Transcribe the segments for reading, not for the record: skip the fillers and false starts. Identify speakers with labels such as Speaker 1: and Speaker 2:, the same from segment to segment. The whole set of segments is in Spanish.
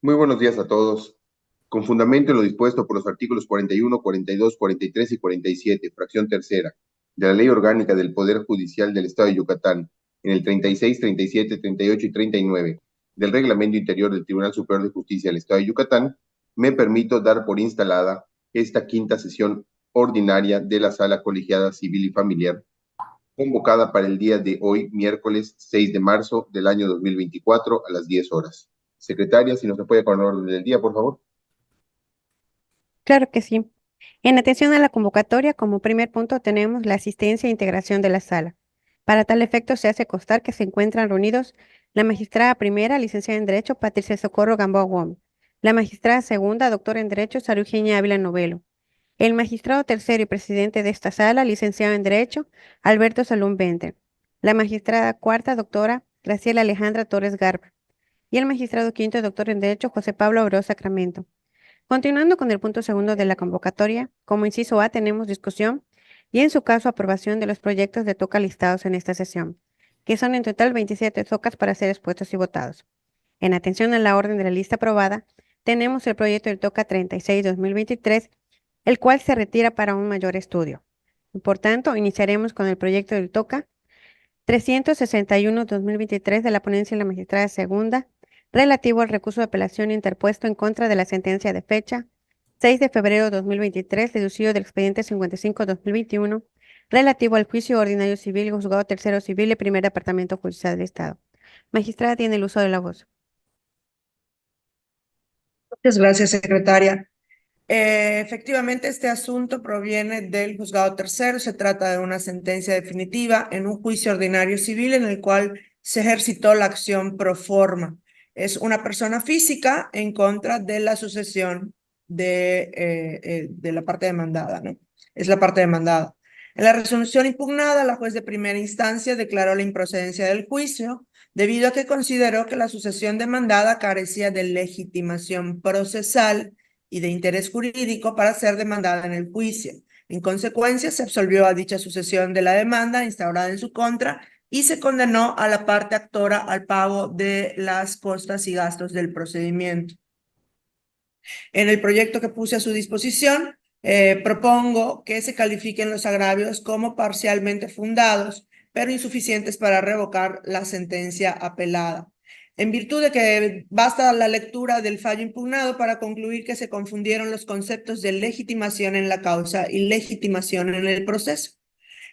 Speaker 1: Muy buenos días a todos. Con fundamento en lo dispuesto por los artículos 41, 42, 43 y 47, fracción tercera, de la Ley Orgánica del Poder Judicial del Estado de Yucatán, en el 36, 37, 38 y 39 del Reglamento Interior del Tribunal Superior de Justicia del Estado de Yucatán, me permito dar por instalada esta quinta sesión ordinaria de la Sala Colegiada Civil y Familiar, convocada para el día de hoy, miércoles 6 de marzo del año 2024, a las 10 horas. Secretaria, si nos apoya con el orden del día, por favor.
Speaker 2: Claro que sí. En atención a la convocatoria, como primer punto tenemos la asistencia e integración de la sala. Para tal efecto, se hace constar que se encuentran reunidos la magistrada primera, licenciada en Derecho, Patricia Socorro Gamboa Gómez; la magistrada segunda, doctora en Derecho, Sara Eugenia Ávila Novelo; el magistrado tercero y presidente de esta sala, licenciado en Derecho, Alberto Salum Bender; la magistrada cuarta, doctora Graciela Alejandra Torres Garba; y el magistrado quinto, doctor en Derecho, José Pablo Abreu Sacramento. Continuando con el punto segundo de la convocatoria, como inciso A tenemos discusión y en su caso aprobación de los proyectos de TOCA listados en esta sesión, que son en total 27 TOCAs para ser expuestos y votados. En atención a la orden de la lista aprobada, tenemos el proyecto del TOCA 36-2023, el cual se retira para un mayor estudio. Por tanto, iniciaremos con el proyecto del TOCA 361-2023 de la ponencia de la magistrada segunda, relativo al recurso de apelación interpuesto en contra de la sentencia de fecha 6 de febrero de 2023, deducido del expediente 55-2021, relativo al juicio ordinario civil, juzgado tercero civil y primer departamento judicial del Estado. Magistrada, tiene el uso de la voz.
Speaker 3: Muchas gracias, secretaria. Efectivamente, este asunto proviene del juzgado tercero. Se trata de una sentencia definitiva en un juicio ordinario civil en el cual se ejercitó la acción pro forma. Es una persona física en contra de la sucesión de la parte demandada, ¿no? Es la parte demandada. En la resolución impugnada, la juez de primera instancia declaró la improcedencia del juicio debido a que consideró que la sucesión demandada carecía de legitimación procesal y de interés jurídico para ser demandada en el juicio. En consecuencia, se absolvió a dicha sucesión de la demanda instaurada en su contra y se condenó a la parte actora al pago de las costas y gastos del procedimiento. En el proyecto que puse a su disposición, propongo que se califiquen los agravios como parcialmente fundados, pero insuficientes para revocar la sentencia apelada. En virtud de que basta la lectura del fallo impugnado para concluir que se confundieron los conceptos de legitimación en la causa y legitimación en el proceso.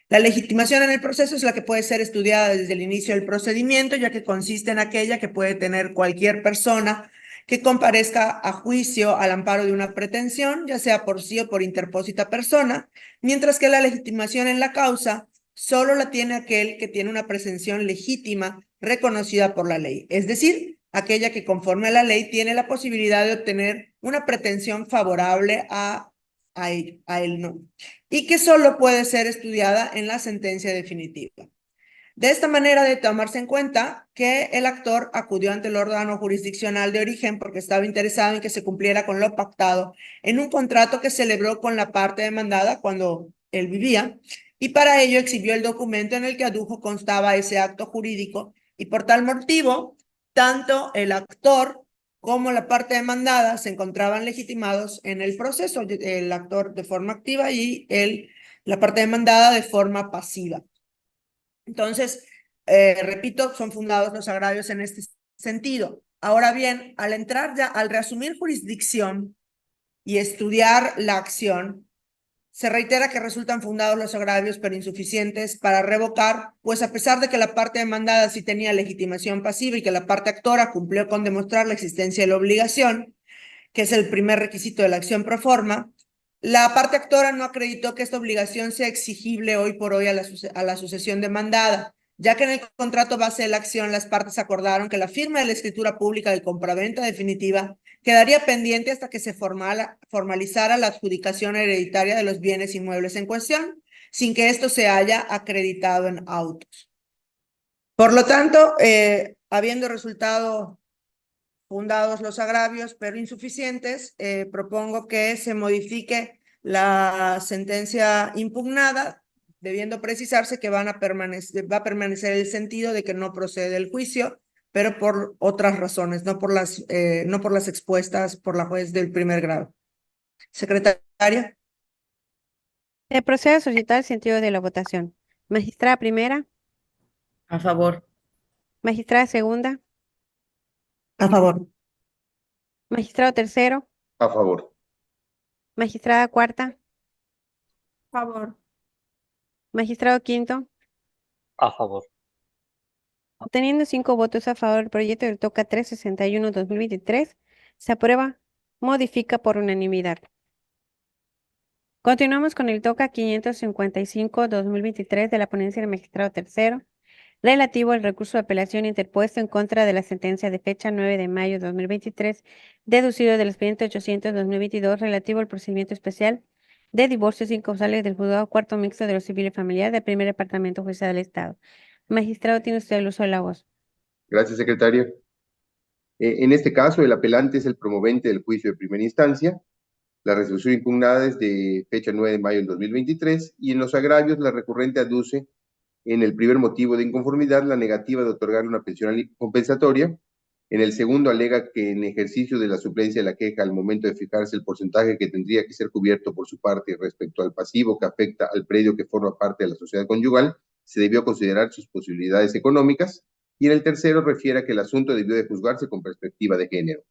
Speaker 3: La legitimación en el proceso es la que puede ser estudiada desde el inicio del procedimiento, ya que consiste en aquella que puede tener cualquier persona que comparezca a juicio al amparo de una pretensión, ya sea por sí o por interpósita persona, mientras que la legitimación en la causa solo la tiene aquel que tiene una pretensión legítima reconocida por la ley, es decir, aquella que conforme a la ley tiene la posibilidad de obtener una pretensión favorable a él, ¿no? Y que solo puede ser estudiada en la sentencia definitiva. De esta manera, de tomarse en cuenta que el actor acudió ante el órgano jurisdiccional de origen porque estaba interesado en que se cumpliera con lo pactado en un contrato que celebró con la parte demandada cuando él vivía, y para ello exhibió el documento en el que adujo constaba ese acto jurídico, y por tal motivo, tanto el actor como la parte demandada se encontraban legitimados en el proceso, el actor de forma activa y la parte demandada de forma pasiva. Entonces, repito, son fundados los agravios en este sentido. Ahora bien, al entrar ya, al reasumir jurisdicción y estudiar la acción, se reitera que resultan fundados los agravios, pero insuficientes para revocar, pues a pesar de que la parte demandada sí tenía legitimación pasiva y que la parte actora cumplió con demostrar la existencia de la obligación, que es el primer requisito de la acción pro forma, la parte actora no acreditó que esta obligación sea exigible hoy por hoy a la sucesión demandada, ya que en el contrato base de la acción las partes acordaron que la firma de la escritura pública de compraventa definitiva quedaría pendiente hasta que se formalizara la adjudicación hereditaria de los bienes inmuebles en cuestión, sin que esto se haya acreditado en autos. Por lo tanto, habiendo resultado fundados los agravios, pero insuficientes, propongo que se modifique la sentencia impugnada, debiendo precisarse que va a permanecer el sentido de que no procede el juicio pero por otras razones, no por las expuestas por la juez del primer grado. Secretaria.
Speaker 2: Se procede a solicitar el sentido de la votación. Magistrada primera,
Speaker 4: A favor.
Speaker 2: magistrada segunda,
Speaker 3: A favor.
Speaker 2: magistrado tercero,
Speaker 1: A favor.
Speaker 2: magistrada cuarta,
Speaker 4: Favor.
Speaker 2: magistrado quinto.
Speaker 5: A favor.
Speaker 2: Obteniendo 5 votos a favor, el proyecto del TOCA 361-2023 se aprueba, modifica por unanimidad. Continuamos con el TOCA 555-2023 de la ponencia del magistrado tercero, relativo al recurso de apelación interpuesto en contra de la sentencia de fecha 9 de mayo de 2023, deducido del expediente 800-2022, relativo al procedimiento especial de divorcios incausales del juzgado cuarto mixto de lo civil y familiar del primer departamento judicial del Estado. Magistrado, tiene usted el uso de la voz.
Speaker 1: Gracias, secretaria. En este caso, el apelante es el promovente del juicio de primera instancia. La resolución impugnada es de fecha 9 de mayo del 2023 y en los agravios la recurrente aduce en el primer motivo de inconformidad la negativa de otorgar una pensión compensatoria. En el segundo alega que en ejercicio de la suplencia de la queja al momento de fijarse el porcentaje que tendría que ser cubierto por su parte respecto al pasivo que afecta al predio que forma parte de la sociedad conyugal, se debió considerar sus posibilidades económicas. Y en el tercero refiere a que el asunto debió de juzgarse con perspectiva de género.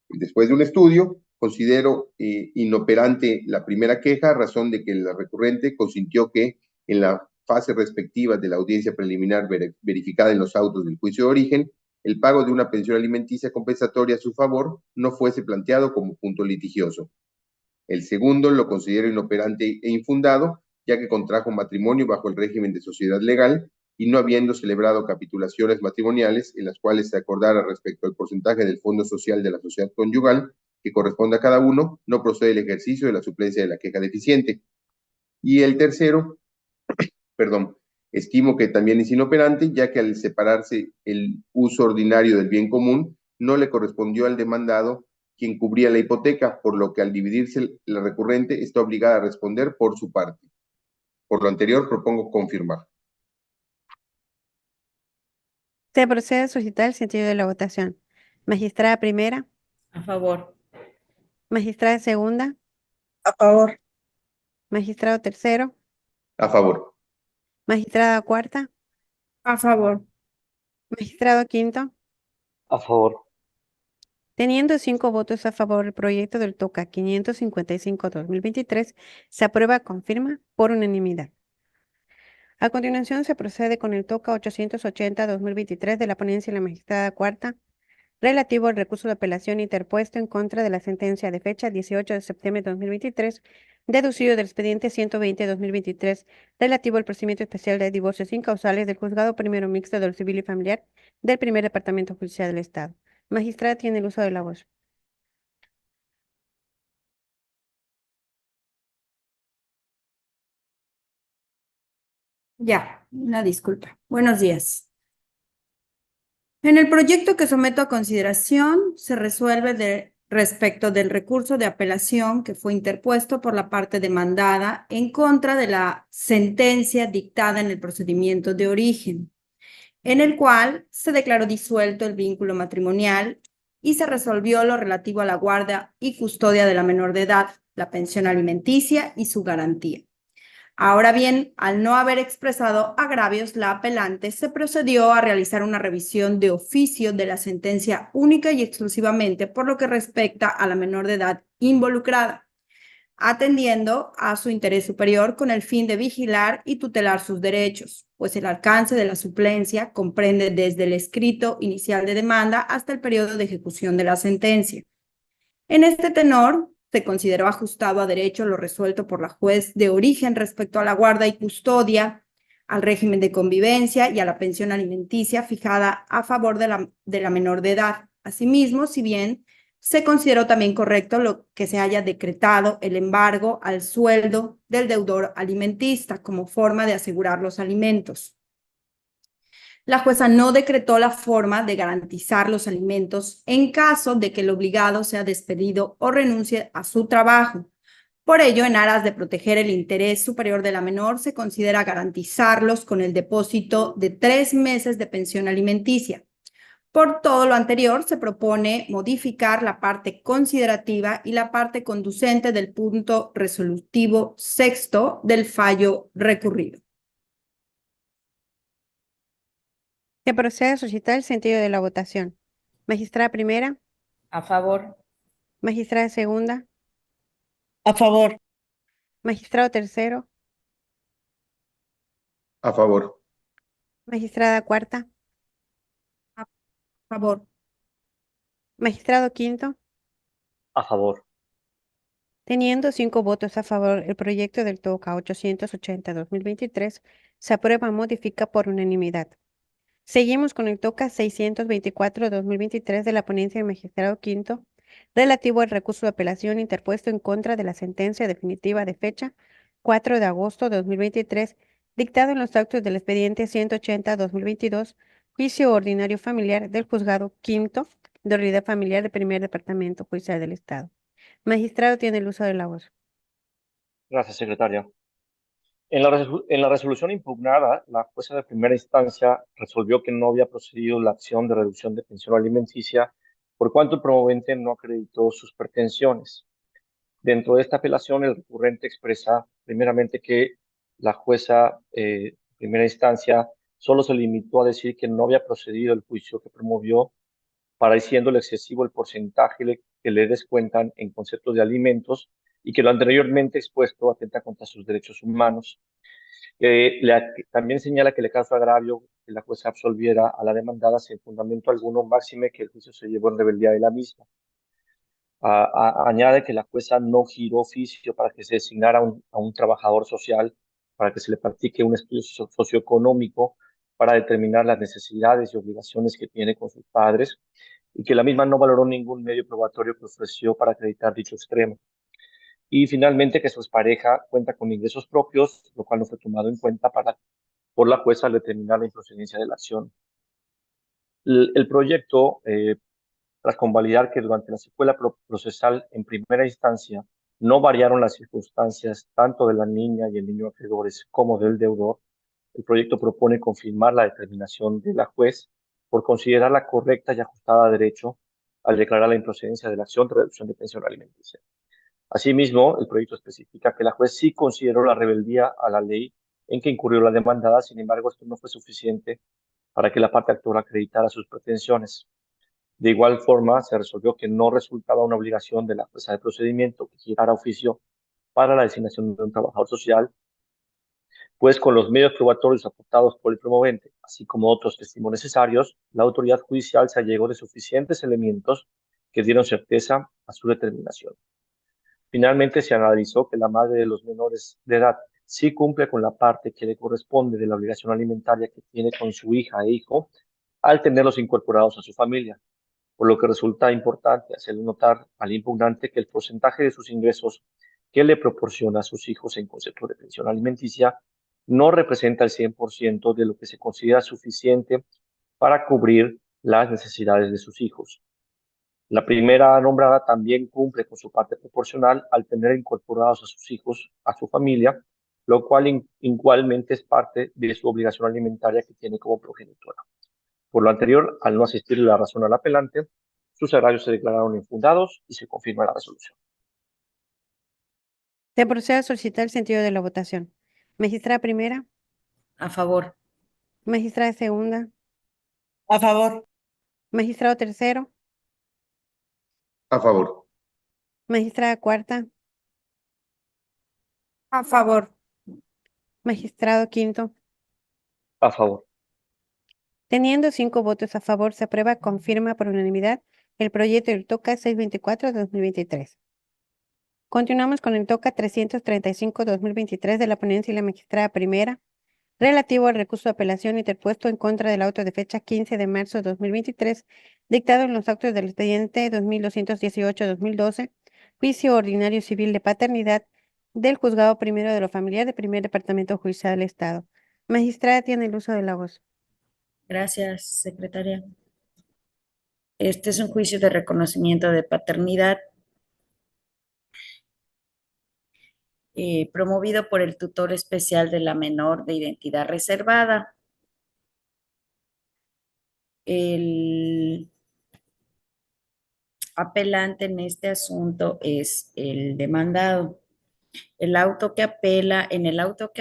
Speaker 1: Después de un estudio, considero inoperante la primera queja a razón de que la recurrente consintió que en la fase respectiva de la audiencia preliminar verificada en los autos del juicio de origen, el pago de una pensión alimenticia compensatoria a su favor no fuese planteado como punto litigioso. El segundo lo considero inoperante e infundado, ya que contrajo matrimonio bajo el régimen de sociedad legal y no habiendo celebrado capitulaciones matrimoniales en las cuales se acordara respecto al porcentaje del fondo social de la sociedad conyugal que corresponde a cada uno, no procede el ejercicio de la suplencia de la queja deficiente. Y el tercero, estimo que también es inoperante, ya que al separarse el uso ordinario del bien común, no le correspondió al demandado quien cubría la hipoteca, por lo que al dividirse la recurrente está obligada a responder por su parte. Por lo anterior, propongo confirmar.
Speaker 2: Se procede a solicitar el sentido de la votación. Magistrada primera,
Speaker 4: A favor.
Speaker 2: magistrada segunda,
Speaker 3: A favor.
Speaker 2: magistrado tercero,
Speaker 1: A favor.
Speaker 2: magistrada cuarta,
Speaker 4: A favor.
Speaker 2: magistrado quinto.
Speaker 5: A favor.
Speaker 2: Teniendo 5 votos a favor, el proyecto del TOCA 555-2023 se aprueba con firma por unanimidad. A continuación se procede con el TOCA 880-2023 de la ponencia de la magistrada cuarta, relativo al recurso de apelación interpuesto en contra de la sentencia de fecha 18 de septiembre de 2023, deducido del expediente 120-2023, relativo al procedimiento especial de divorcios incausales del juzgado primero mixto de lo civil y familiar del primer departamento judicial del Estado. Magistrada, tiene el uso de la voz.
Speaker 4: Ya, una disculpa. Buenos días. En el proyecto que someto a consideración se resuelve respecto del recurso de apelación que fue interpuesto por la parte demandada en contra de la sentencia dictada en el procedimiento de origen, en el cual se declaró disuelto el vínculo matrimonial y se resolvió lo relativo a la guarda y custodia de la menor de edad, la pensión alimenticia y su garantía. Ahora bien, al no haber expresado agravios, la apelante se procedió a realizar una revisión de oficio de la sentencia única y exclusivamente por lo que respecta a la menor de edad involucrada, atendiendo a su interés superior con el fin de vigilar y tutelar sus derechos, pues el alcance de la suplencia comprende desde el escrito inicial de demanda hasta el periodo de ejecución de la sentencia. En este tenor, se consideró ajustado a derecho lo resuelto por la juez de origen respecto a la guarda y custodia, al régimen de convivencia y a la pensión alimenticia fijada a favor de la menor de edad. Asimismo, si bien se consideró también correcto lo que se haya decretado el embargo al sueldo del deudor alimentista como forma de asegurar los alimentos. La jueza no decretó la forma de garantizar los alimentos en caso de que el obligado sea despedido o renuncie a su trabajo. Por ello, en aras de proteger el interés superior de la menor, se considera garantizarlos con el depósito de 3 meses de pensión alimenticia. Por todo lo anterior, se propone modificar la parte considerativa y la parte conducente del punto resolutivo sexto del fallo recurrido.
Speaker 2: Se procede a suscitar el sentido de la votación. Magistrada primera,
Speaker 6: A favor.
Speaker 2: magistrada segunda,
Speaker 3: A favor.
Speaker 2: magistrado tercero,
Speaker 1: A favor.
Speaker 2: magistrada cuarta,
Speaker 4: A favor.
Speaker 2: magistrado quinto.
Speaker 5: A favor.
Speaker 2: Teniendo 5 votos a favor, el proyecto del TOCA 880-2023 se aprueba y modifica por unanimidad. Seguimos con el TOCA 624-2023 de la ponencia del magistrado quinto, relativo al recurso de apelación interpuesto en contra de la sentencia definitiva de fecha 4 de agosto de 2023, dictado en los actos del expediente 180-2022, juicio ordinario familiar del juzgado quinto de unidad familiar del primer departamento judicial del Estado. Magistrado tiene el uso de la voz.
Speaker 5: Gracias, secretaria. En la resolución impugnada, la jueza de primera instancia resolvió que no había procedido la acción de reducción de pensión alimenticia por cuanto el promovente no acreditó sus pretensiones. Dentro de esta apelación, el recurrente expresa primeramente que la jueza de primera instancia solo se limitó a decir que no había procedido el juicio que promovió, pareciéndole excesivo el porcentaje que le descuentan en conceptos de alimentos y que lo anteriormente expuesto atenta contra sus derechos humanos. También señala que le causa agravio que la jueza absolviera a la demandada sin fundamento alguno, máxime que el juicio se llevó en rebeldía de la misma. Añade que la jueza no giró oficio para que se designara a un trabajador social, para que se le practique un estudio socioeconómico para determinar las necesidades y obligaciones que tiene con sus padres, y que la misma no valoró ningún medio probatorio que ofreció para acreditar dicho extremo. Y finalmente que su expareja cuenta con ingresos propios, lo cual no fue tomado en cuenta por la jueza al determinar la improcedencia de la acción. El proyecto, tras convalidar que durante la secuela procesal en primera instancia no variaron las circunstancias tanto de la niña y el niño acreedores como del deudor, el proyecto propone confirmar la determinación de la juez por considerarla correcta y ajustada a derecho al declarar la improcedencia de la acción de reducción de pensión alimenticia. Asimismo, el proyecto especifica que la juez sí consideró la rebeldía a la ley en que incurrió la demandada, sin embargo, esto no fue suficiente para que la parte actora acreditara sus pretensiones. De igual forma, se resolvió que no resultaba una obligación de la jueza de procedimiento que girara oficio para la designación de un trabajador social, pues con los medios probatorios aportados por el promovente, así como otros testimonios necesarios, la autoridad judicial se allegó de suficientes elementos que dieron certeza a su determinación. Finalmente, se analizó que la madre de los menores de edad sí cumple con la parte que le corresponde de la obligación alimentaria que tiene con su hija e hijo al tenerlos incorporados a su familia, por lo que resulta importante hacerle notar al impugnante que el porcentaje de sus ingresos que le proporciona a sus hijos en concepto de pensión alimenticia no representa el 100% de lo que se considera suficiente para cubrir las necesidades de sus hijos. La primera nombrada también cumple con su parte proporcional al tener incorporados a sus hijos a su familia, lo cual igualmente es parte de su obligación alimentaria que tiene como progenitora. Por lo anterior, al no asistirle la razón al apelante, sus agravios se declararon infundados y se confirma la resolución.
Speaker 2: Se procede a solicitar el sentido de la votación. Magistrada primera,
Speaker 6: A favor.
Speaker 2: magistrada segunda,
Speaker 3: A favor.
Speaker 2: magistrado tercero,
Speaker 1: A favor.
Speaker 2: magistrada cuarta,
Speaker 4: A favor.
Speaker 2: magistrado quinto.
Speaker 5: A favor.
Speaker 2: Teniendo 5 votos a favor, se aprueba, confirma por unanimidad el proyecto del TOCA 624-2023. Continuamos con el TOCA 335-2023 de la ponencia y la magistrada primera, relativo al recurso de apelación interpuesto en contra del auto de fecha 15 de marzo de 2023, dictado en los actos del expediente 2218-2012, juicio ordinario civil de paternidad del juzgado primero de lo familiar del primer departamento judicial del Estado. Magistrada tiene el uso de la voz.
Speaker 6: Gracias, secretaria. Este es un juicio de reconocimiento de paternidad promovido por el tutor especial de la menor de identidad reservada. El apelante en este asunto es el demandado. En el auto que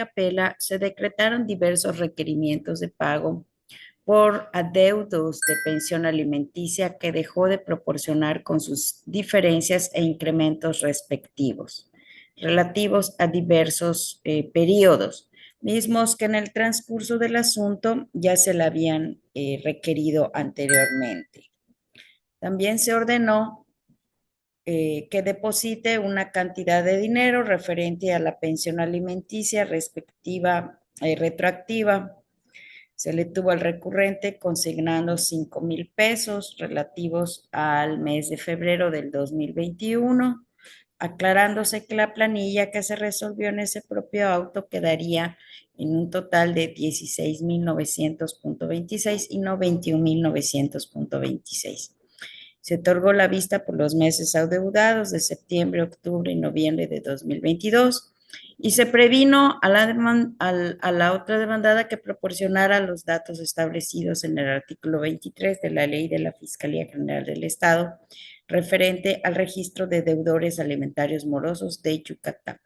Speaker 6: apela se decretaron diversos requerimientos de pago por adeudos de pensión alimenticia que dejó de proporcionar con sus diferencias e incrementos respectivos, relativos a diversos periodos, mismos que en el transcurso del asunto ya se le habían requerido anteriormente. También se ordenó que deposite una cantidad de dinero referente a la pensión alimenticia respectiva retroactiva. Se le tuvo al recurrente consignando 5,000 pesos relativos al mes de febrero del 2021, aclarándose que la planilla que se resolvió en ese propio auto quedaría en un total de 16,900.26 y no 21,900.26. Se otorgó la vista por los meses adeudados de septiembre, octubre y noviembre de 2022 y se previno a la otra demandada que proporcionara los datos establecidos en el artículo 23 de la Ley de la Fiscalía General del Estado referente al registro de deudores alimentarios morosos de Yucatán.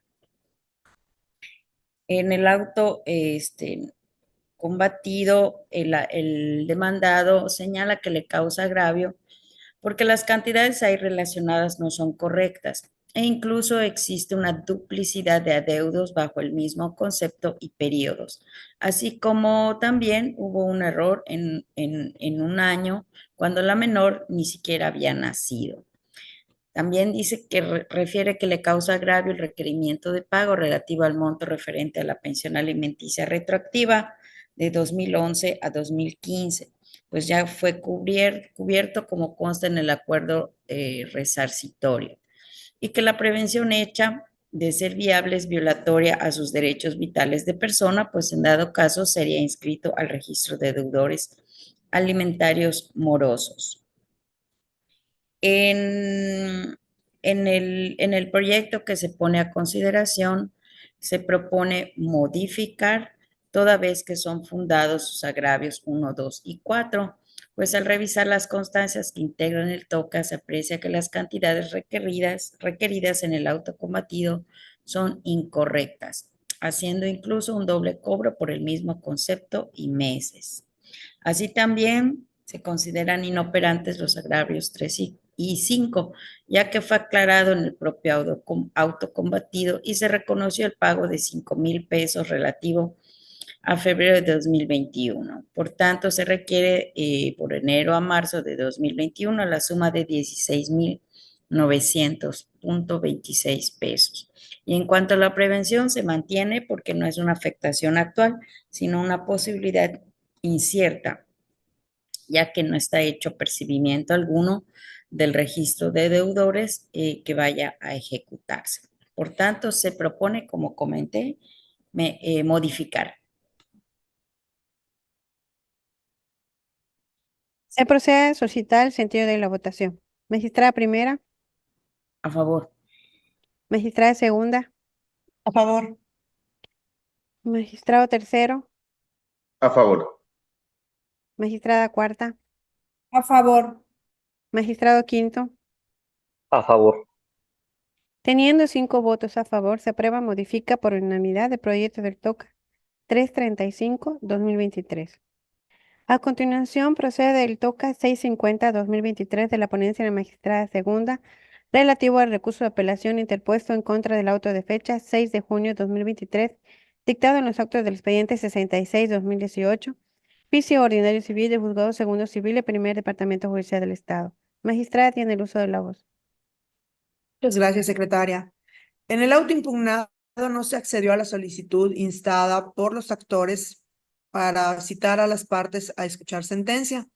Speaker 6: En el auto combatido, el demandado señala que le causa agravio porque las cantidades ahí relacionadas no son correctas e incluso existe una duplicidad de adeudos bajo el mismo concepto y periodos, así como también hubo un error en un año cuando la menor ni siquiera había nacido. También dice que refiere que le causa agravio el requerimiento de pago relativo al monto referente a la pensión alimenticia retroactiva de 2011 a 2015, pues ya fue cubierto como consta en el acuerdo resarcitorio, y que la prevención hecha de ser viable es violatoria a sus derechos vitales de persona, pues en dado caso sería inscrito al registro de deudores alimentarios morosos. En el proyecto que se pone a consideración, se propone modificar toda vez que son fundados sus agravios 1, 2 y 4, pues al revisar las constancias que integran el TOCA se aprecia que las cantidades requeridas en el auto combatido son incorrectas, haciendo incluso un doble cobro por el mismo concepto y meses. Así también se consideran inoperantes los agravios 3 y 5, ya que fue aclarado en el propio auto combatido y se reconoció el pago de 5,000 pesos relativo a febrero de 2021. Por tanto, se requiere por enero a marzo de 2021 la suma de 16,900.26 pesos. Y en cuanto a la prevención, se mantiene porque no es una afectación actual, sino una posibilidad incierta, ya que no está hecho percibimiento alguno del registro de deudores que vaya a ejecutarse. Por tanto, se propone, como comenté, modificar.
Speaker 2: Se procede a suscitar el sentido de la votación. Magistrada primera,
Speaker 6: A favor.
Speaker 2: magistrada segunda,
Speaker 3: A favor.
Speaker 2: magistrado tercero,
Speaker 1: A favor.
Speaker 2: magistrada cuarta,
Speaker 3: A favor.
Speaker 2: magistrado quinto.
Speaker 5: A favor.
Speaker 2: Teniendo 5 votos a favor, se aprueba, modifica por unanimidad el proyecto del TOCA 335-2023. A continuación, procede el TOCA 650-2023 de la ponencia de la magistrada segunda relativo al recurso de apelación interpuesto en contra del auto de fecha 6 de junio de 2023, dictado en los actos del expediente 66-2018, juicio ordinario civil del juzgado segundo civil del primer departamento judicial del Estado. Magistrada tiene el uso de la voz.
Speaker 3: Muchas gracias, secretaria. En el auto impugnado no se accedió a la solicitud instada por los actores para citar a las partes a escuchar sentencia,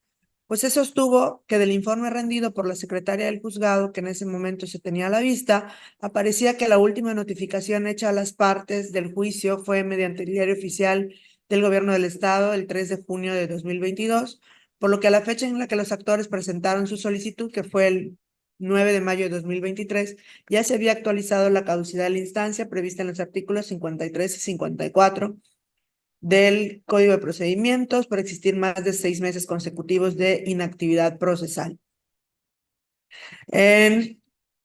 Speaker 3: pues se sostuvo que del informe rendido por la secretaria del juzgado, que en ese momento se tenía a la vista, aparecía que la última notificación hecha a las partes del juicio fue mediante el diario oficial del Gobierno del Estado el 3 de junio de 2022, por lo que a la fecha en la que los actores presentaron su solicitud, que fue el 9 de mayo de 2023, ya se había actualizado la caducidad de la instancia prevista en los artículos 53 y 54 del Código de Procedimientos por existir más de 6 meses consecutivos de inactividad procesal.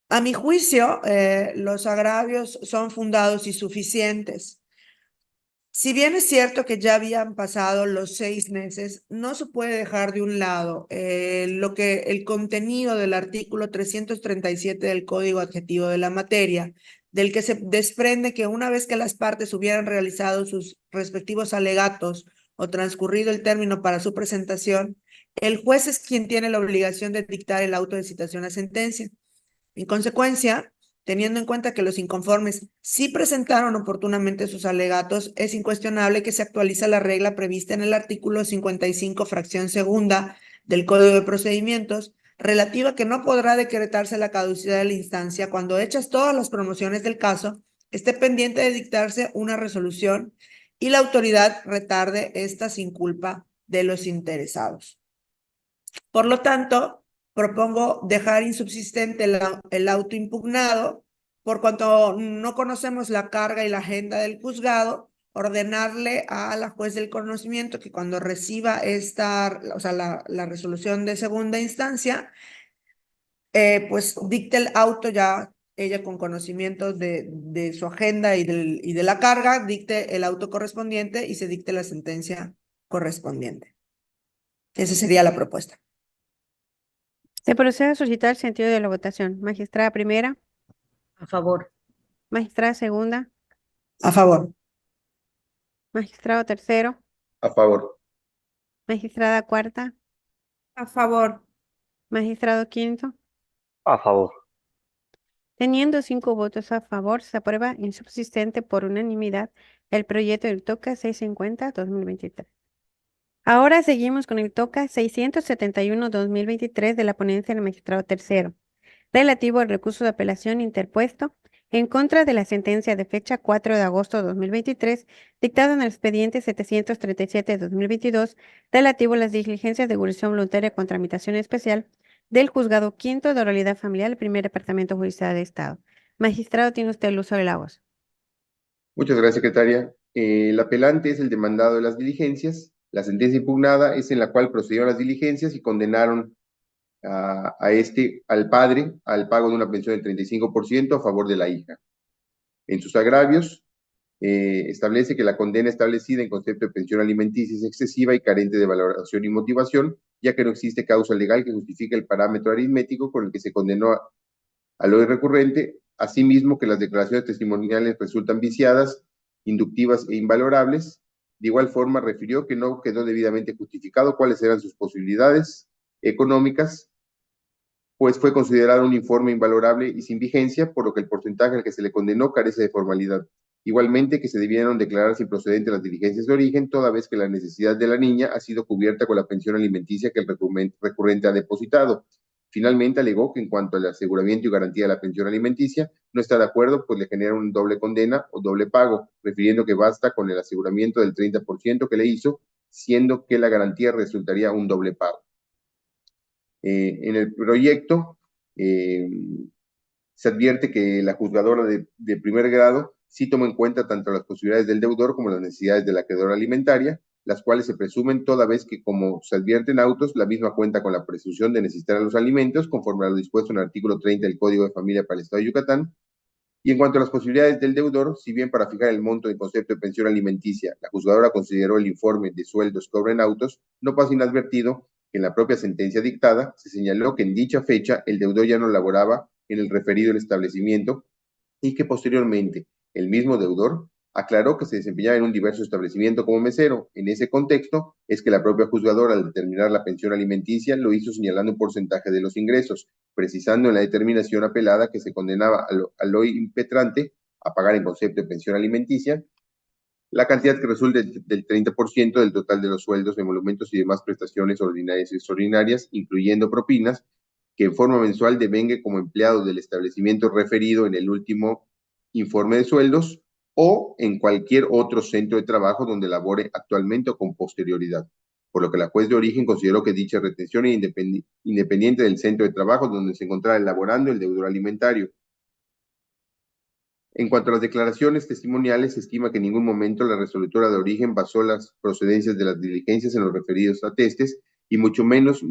Speaker 3: A mi juicio, los agravios son fundados y suficientes. Si bien es cierto que ya habían pasado los 6 meses, no se puede dejar de un lado el contenido del artículo 337 del Código Adjetivo de la materia, del que se desprende que una vez que las partes hubieran realizado sus respectivos alegatos o transcurrido el término para su presentación, el juez es quien tiene la obligación de dictar el auto de citación a sentencia. En consecuencia, teniendo en cuenta que los inconformes sí presentaron oportunamente sus alegatos, es incuestionable que se actualiza la regla prevista en el artículo 55, fracción segunda del Código de Procedimientos, relativa a que no podrá decretarse la caducidad de la instancia cuando, hechas todas las promociones del caso, esté pendiente de dictarse una resolución y la autoridad retarde esta sin culpa de los interesados. Por lo tanto, propongo dejar insubsistente el auto impugnado, por cuanto no conocemos la carga y la agenda del juzgado, ordenarle a la juez del conocimiento que cuando reciba la resolución de segunda instancia, pues dicte el auto ya ella con conocimiento de su agenda y de la carga, dicte el auto correspondiente y se dicte la sentencia correspondiente. Esa sería la propuesta.
Speaker 2: Se procede a suscitar el sentido de la votación. Magistrada primera,
Speaker 6: A favor.
Speaker 2: magistrada segunda,
Speaker 3: A favor.
Speaker 2: magistrado tercero,
Speaker 1: A favor.
Speaker 2: magistrada cuarta,
Speaker 4: A favor.
Speaker 2: magistrado quinto.
Speaker 5: A favor.
Speaker 2: Teniendo 5 votos a favor, se aprueba insubsistente por unanimidad el proyecto del TOCA 650-2023. Ahora seguimos con el TOCA 671-2023 de la ponencia del magistrado tercero, relativo al recurso de apelación interpuesto en contra de la sentencia de fecha 4 de agosto de 2023, dictada en el expediente 737 de 2022, relativo a las diligencias de ejecución voluntaria con tramitación especial del Juzgado Quinto de Oralidad Familiar del Primer Departamento Judicial de Estado. Magistrado, tiene usted el uso de la voz.
Speaker 1: Muchas gracias, secretaria. El apelante es el demandado de las diligencias. La sentencia impugnada es en la cual procedieron las diligencias y condenaron al padre al pago de una pensión del 35% a favor de la hija. En sus agravios, establece que la condena establecida en concepto de pensión alimenticia es excesiva y carente de valoración y motivación, ya que no existe causa legal que justifique el parámetro aritmético con el que se condenó al hoy recurrente, asimismo que las declaraciones testimoniales resultan viciadas, inductivas e invalorables. De igual forma, refirió que no quedó debidamente justificado cuáles eran sus posibilidades económicas, pues fue considerado un informe invalorable y sin vigencia, por lo que el porcentaje al que se le condenó carece de formalidad. Igualmente, que se debieron declarar sin procedente las diligencias de origen, toda vez que la necesidad de la niña ha sido cubierta con la pensión alimenticia que el recurrente ha depositado. Finalmente, alegó que en cuanto al aseguramiento y garantía de la pensión alimenticia, no está de acuerdo, pues le genera un doble condena o doble pago, refiriendo que basta con el aseguramiento del 30% que le hizo, siendo que la garantía resultaría un doble pago. En el proyecto se advierte que la juzgadora de primer grado sí toma en cuenta tanto las posibilidades del deudor como las necesidades del acreedor alimentaria, las cuales se presumen toda vez que, como se advierte en autos, la misma cuenta con la presunción de necesitar los alimentos, conforme a lo dispuesto en el artículo 30 del Código de Familia para el Estado de Yucatán. Y en cuanto a las posibilidades del deudor, si bien para fijar el monto de concepto de pensión alimenticia, la juzgadora consideró el informe de sueldos que obra en autos, no pasa inadvertido que en la propia sentencia dictada se señaló que en dicha fecha el deudor ya no laboraba en el referido establecimiento y que posteriormente el mismo deudor aclaró que se desempeñaba en un diverso establecimiento como mesero. En ese contexto es que la propia juzgadora, al determinar la pensión alimenticia, lo hizo señalando un porcentaje de los ingresos, precisando en la determinación apelada que se condenaba al hoy impetrante a pagar en concepto de pensión alimenticia la cantidad que resulte del 30% del total de los sueldos, emolumentos y demás prestaciones ordinarias y extraordinarias, incluyendo propinas, que en forma mensual devengue como empleado del establecimiento referido en el último informe de sueldos o en cualquier otro centro de trabajo donde labore actualmente o con posterioridad, por lo que la juez de origen consideró que dicha retención era independiente del centro de trabajo donde se encontrara elaborando el deudor alimentario. En cuanto a las declaraciones testimoniales, se estima que en ningún momento la resolutora de origen basó las procedencias de las diligencias en los referidos atestes y mucho menos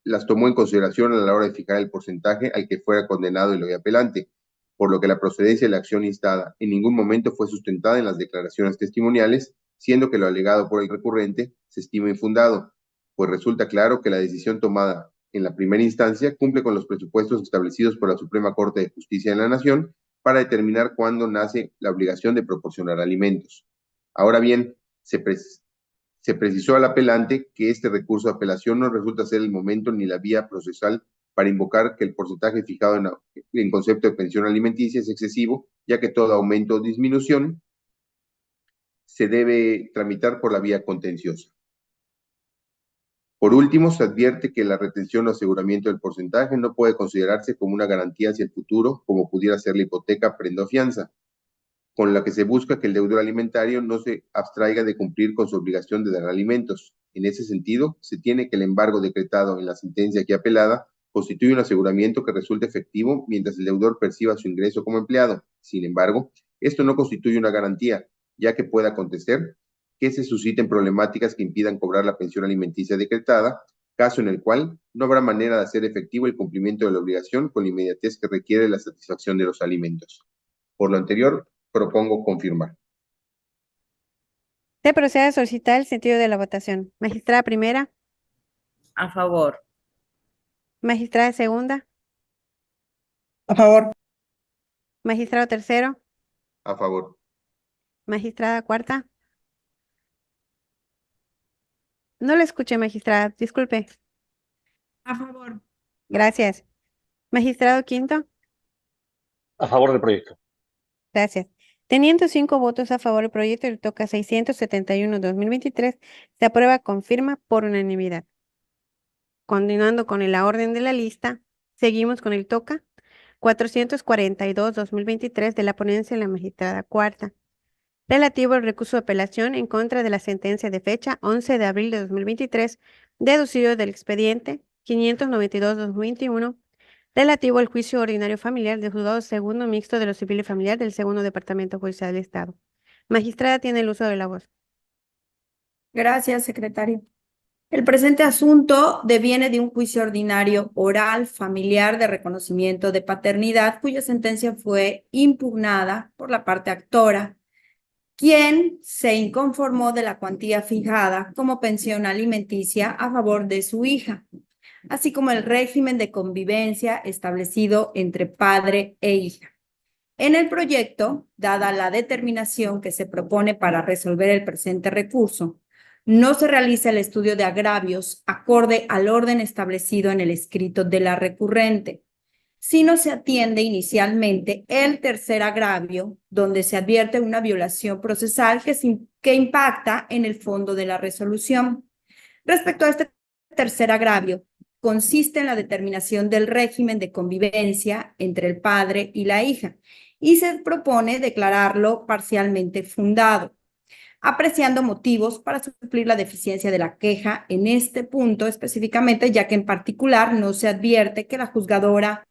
Speaker 1: las tomó en consideración a la hora de fijar el porcentaje al que fuera condenado el hoy apelante, por lo que la procedencia de la acción instada en ningún momento fue sustentada en las declaraciones testimoniales, siendo que lo alegado por el recurrente se estima infundado, pues resulta claro que la decisión tomada en la primera instancia cumple con los presupuestos establecidos por la Suprema Corte de Justicia de la Nación para determinar cuándo nace la obligación de proporcionar alimentos. Ahora bien, se precisó al apelante que este recurso de apelación no resulta ser el momento ni la vía procesal para invocar que el porcentaje fijado en concepto de pensión alimenticia es excesivo, ya que todo aumento o disminución se debe tramitar por la vía contenciosa. Por último, se advierte que la retención o aseguramiento del porcentaje no puede considerarse como una garantía hacia el futuro, como pudiera ser la hipoteca, prenda o fianza, con la que se busca que el deudor alimentario no se abstraiga de cumplir con su obligación de dar alimentos. En ese sentido, se tiene que el embargo decretado en la sentencia aquí apelada constituye un aseguramiento que resulte efectivo mientras el deudor perciba su ingreso como empleado. Sin embargo, esto no constituye una garantía, ya que pueda acontecer que se susciten problemáticas que impidan cobrar la pensión alimenticia decretada, caso en el cual no habrá manera de hacer efectivo el cumplimiento de la obligación con la inmediatez que requiere la satisfacción de los alimentos. Por lo anterior, propongo confirmar.
Speaker 2: Se procede a solicitar el sentido de la votación. Magistrada primera,
Speaker 6: A favor.
Speaker 2: magistrada segunda,
Speaker 3: A favor.
Speaker 2: magistrado tercero,
Speaker 1: A favor.
Speaker 2: magistrada cuarta. No la escuché, magistrada. Disculpe.
Speaker 4: A favor.
Speaker 2: Gracias. Magistrado quinto.
Speaker 5: A favor del proyecto.
Speaker 2: Gracias. Teniendo 5 votos a favor del proyecto, le toca 671-2023, se aprueba con firma por unanimidad. Continuando con la orden de la lista, seguimos con el toca 442-2023 de la ponencia de la magistrada cuarta, relativo al recurso de apelación en contra de la sentencia de fecha 11 de abril de 2023, deducido del expediente 592-2021, relativo al juicio ordinario familiar del juzgado segundo mixto de lo civil y familiar del segundo departamento judicial del Estado. Magistrada tiene el uso de la voz.
Speaker 4: Gracias, secretario. El presente asunto deviene de un juicio ordinario oral familiar de reconocimiento de paternidad, cuya sentencia fue impugnada por la parte actora, quien se inconformó de la cuantía fijada como pensión alimenticia a favor de su hija, así como el régimen de convivencia establecido entre padre e hija. En el proyecto, dada la determinación que se propone para resolver el presente recurso, no se realiza el estudio de agravios acorde al orden establecido en el escrito de la recurrente, sino se atiende inicialmente el tercer agravio, donde se advierte una violación procesal que impacta en el fondo de la resolución. Respecto a este tercer agravio, consiste en la determinación del régimen de convivencia entre el padre y la hija, y se propone declararlo parcialmente fundado, apreciando motivos para suplir la deficiencia de la queja en este punto específicamente, ya que en particular no se advierte que la juzgadora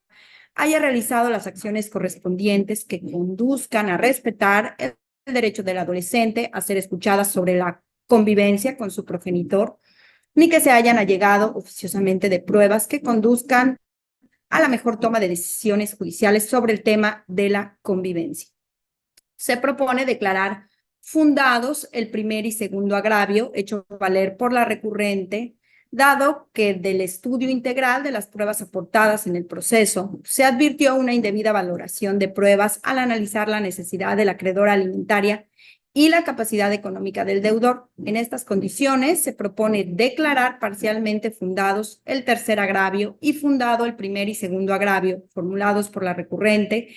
Speaker 4: haya realizado las acciones correspondientes que conduzcan a respetar el derecho del adolescente a ser escuchada sobre la convivencia con su progenitor, ni que se hayan allegado oficiosamente de pruebas que conduzcan a la mejor toma de decisiones judiciales sobre el tema de la convivencia. Se propone declarar fundados el primer y segundo agravio hecho valer por la recurrente, dado que del estudio integral de las pruebas aportadas en el proceso se advirtió una indebida valoración de pruebas al analizar la necesidad de la acreedora alimentaria y la capacidad económica del deudor. En estas condiciones se propone declarar parcialmente fundados el tercer agravio y fundado el primer y segundo agravio formulados por la recurrente,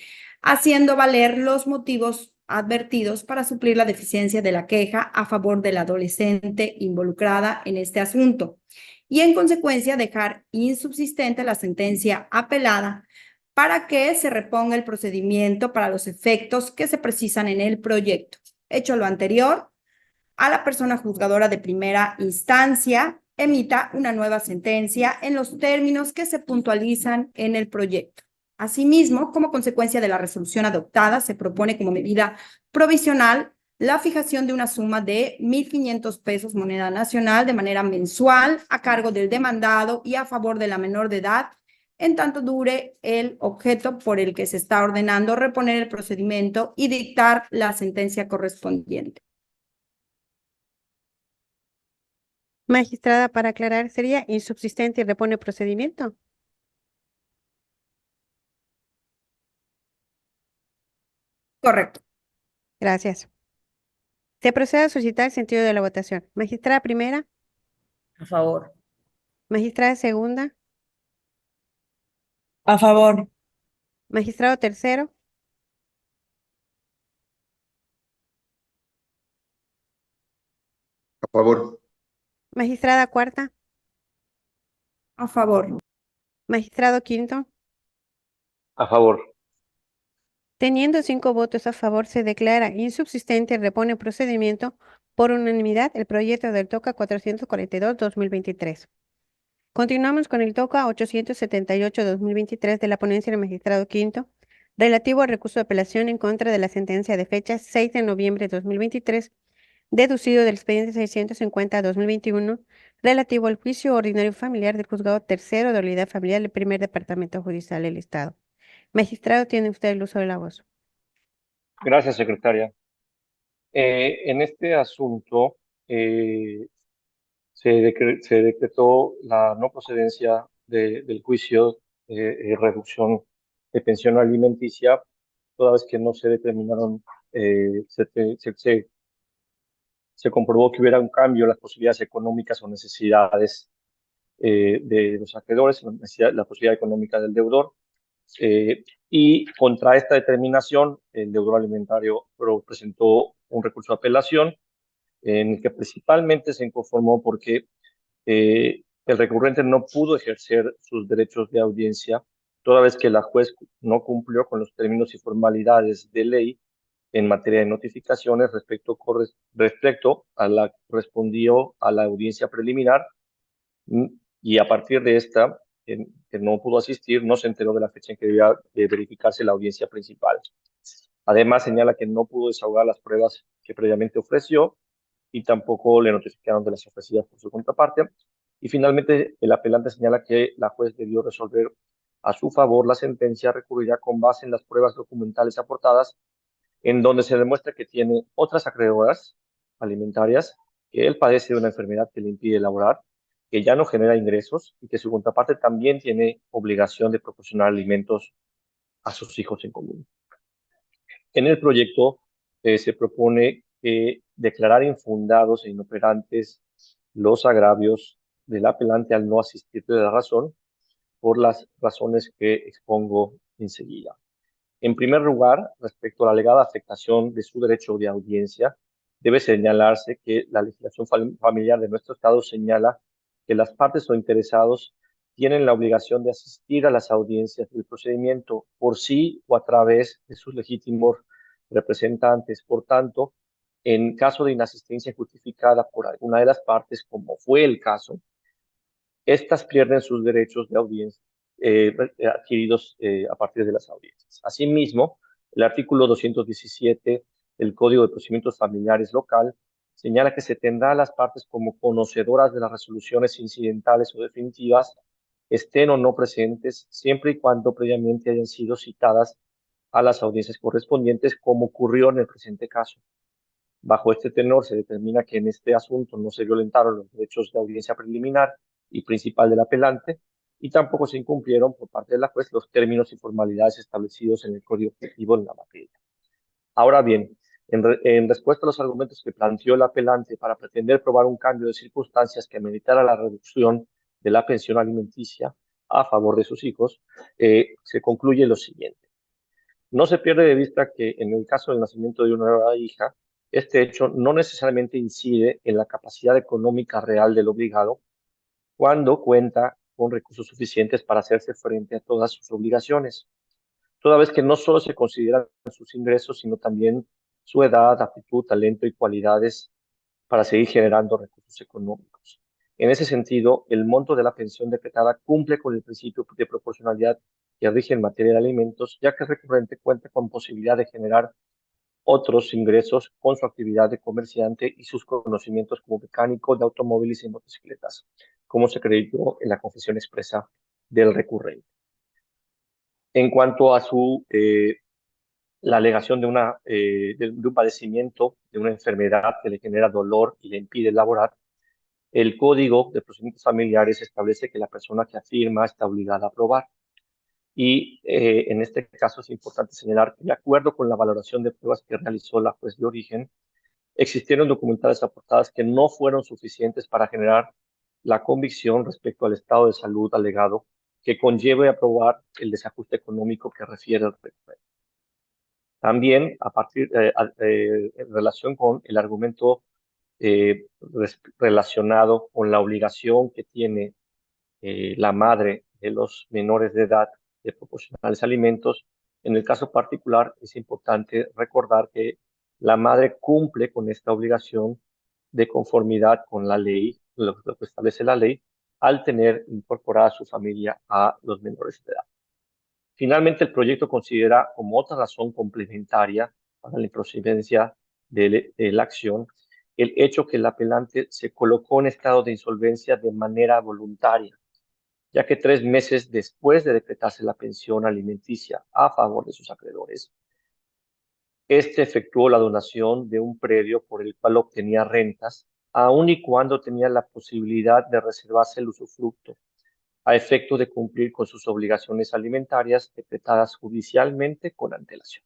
Speaker 4: haciendo valer los motivos advertidos para suplir la deficiencia de la queja a favor de la adolescente involucrada en este asunto y en consecuencia dejar insubsistente la sentencia apelada para que se reponga el procedimiento para los efectos que se precisan en el proyecto. Hecho lo anterior, a la persona juzgadora de primera instancia emita una nueva sentencia en los términos que se puntualizan en el proyecto. Asimismo, como consecuencia de la resolución adoptada, se propone como medida provisional la fijación de una suma de 1.500 pesos moneda nacional de manera mensual a cargo del demandado y a favor de la menor de edad, en tanto dure el objeto por el que se está ordenando reponer el procedimiento y dictar la sentencia correspondiente.
Speaker 2: Magistrada, para aclarar, ¿sería insubsistente y repone procedimiento?
Speaker 4: Correcto.
Speaker 2: Gracias. Se procede a suscitar el sentido de la votación. Magistrada primera,
Speaker 6: A favor.
Speaker 2: magistrada segunda,
Speaker 3: A favor.
Speaker 2: magistrado tercero,
Speaker 1: A favor.
Speaker 2: magistrada cuarta,
Speaker 4: A favor.
Speaker 2: magistrado quinto.
Speaker 5: A favor.
Speaker 2: Teniendo 5 votos a favor, se declara insubsistente y repone procedimiento por unanimidad el proyecto del TOCA 442-2023. Continuamos con el TOCA 878-2023 de la ponencia del magistrado quinto, relativo al recurso de apelación en contra de la sentencia de fecha 6 de noviembre de 2023, deducido del expediente 650-2021, relativo al juicio ordinario familiar del juzgado tercero de unidad familiar del primer departamento judicial del Estado. Magistrado, tiene usted el uso de la voz.
Speaker 5: Gracias, secretaria. En este asunto se decretó la no procedencia del juicio de reducción de pensión alimenticia, toda vez que no se determinaron, se comprobó que hubiera un cambio en las posibilidades económicas o necesidades de los acreedores, la posibilidad económica del deudor. Y contra esta determinación, el deudor alimentario presentó un recurso de apelación en el que principalmente se inconformó porque el recurrente no pudo ejercer sus derechos de audiencia, toda vez que la juez no cumplió con los términos y formalidades de ley en materia de notificaciones respecto a la que respondió a la audiencia preliminar, y a partir de esta, que no pudo asistir, no se enteró de la fecha en que debía verificarse la audiencia principal. Además, señala que no pudo desahogar las pruebas que previamente ofreció y tampoco le notificaron de las ofrecidas por su contraparte. Y finalmente, el apelante señala que la juez debió resolver a su favor la sentencia recurrida con base en las pruebas documentales aportadas, en donde se demuestra que tiene otras acreedoras alimentarias, que él padece de una enfermedad que le impide elaborar, que ya no genera ingresos y que su contraparte también tiene obligación de proporcionar alimentos a sus hijos en común. En el proyecto se propone declarar infundados e inoperantes los agravios del apelante al no asistir de la razón por las razones que expongo enseguida. En primer lugar, respecto a la alegada afectación de su derecho de audiencia, debe señalarse que la legislación familiar de nuestro Estado señala que las partes o interesados tienen la obligación de asistir a las audiencias del procedimiento por sí o a través de sus legítimos representantes. Por tanto, en caso de inasistencia justificada por alguna de las partes, como fue el caso, estas pierden sus derechos de audiencia adquiridos a partir de las audiencias. Asimismo, el artículo 217 del Código de Procedimientos Familiares local señala que se tendrá a las partes como conocedoras de las resoluciones incidentales o definitivas, estén o no presentes, siempre y cuando previamente hayan sido citadas a las audiencias correspondientes, como ocurrió en el presente caso. Bajo este tenor, se determina que en este asunto no se violentaron los derechos de audiencia preliminar y principal del apelante, y tampoco se incumplieron por parte de la juez los términos y formalidades establecidos en el Código Objetivo en la materia. Ahora bien, en respuesta a los argumentos que planteó el apelante para pretender probar un cambio de circunstancias que ameritara la reducción de la pensión alimenticia a favor de sus hijos, se concluye lo siguiente. No se pierde de vista que en el caso del nacimiento de una nueva hija, este hecho no necesariamente incide en la capacidad económica real del obligado cuando cuenta con recursos suficientes para hacerse frente a todas sus obligaciones, toda vez que no solo se consideran sus ingresos, sino también su edad, aptitud, talento y cualidades para seguir generando recursos económicos. En ese sentido, el monto de la pensión decretada cumple con el principio de proporcionalidad que rige en materia de alimentos, ya que el recurrente cuenta con posibilidad de generar otros ingresos con su actividad de comerciante y sus conocimientos como mecánico de automóviles y motocicletas, como se acreditó en la confesión expresa del recurrente. En cuanto a la alegación de un padecimiento, de una enfermedad que le genera dolor y le impide laborar, el Código de Procedimientos Familiares establece que la persona que afirma está obligada a probar. Y en este caso es importante señalar que, de acuerdo con la valoración de pruebas que realizó la juez de origen, existieron documentales aportadas que no fueron suficientes para generar la convicción respecto al estado de salud alegado que conlleve a probar el desajuste económico que refiere el recurrente. También, en relación con el argumento relacionado con la obligación que tiene la madre de los menores de edad de proporcionarles alimentos, en el caso particular es importante recordar que la madre cumple con esta obligación de conformidad con la ley, lo que establece la ley, al tener incorporada a su familia a los menores de edad. Finalmente, el proyecto considera como otra razón complementaria para la improcedencia de la acción el hecho que el apelante se colocó en estado de insolvencia de manera voluntaria, ya que 3 meses después de decretarse la pensión alimenticia a favor de sus acreedores, este efectuó la donación de un predio por el cual obtenía rentas, aun y cuando tenía la posibilidad de reservarse el usufructo, a efecto de cumplir con sus obligaciones alimentarias decretadas judicialmente con antelación.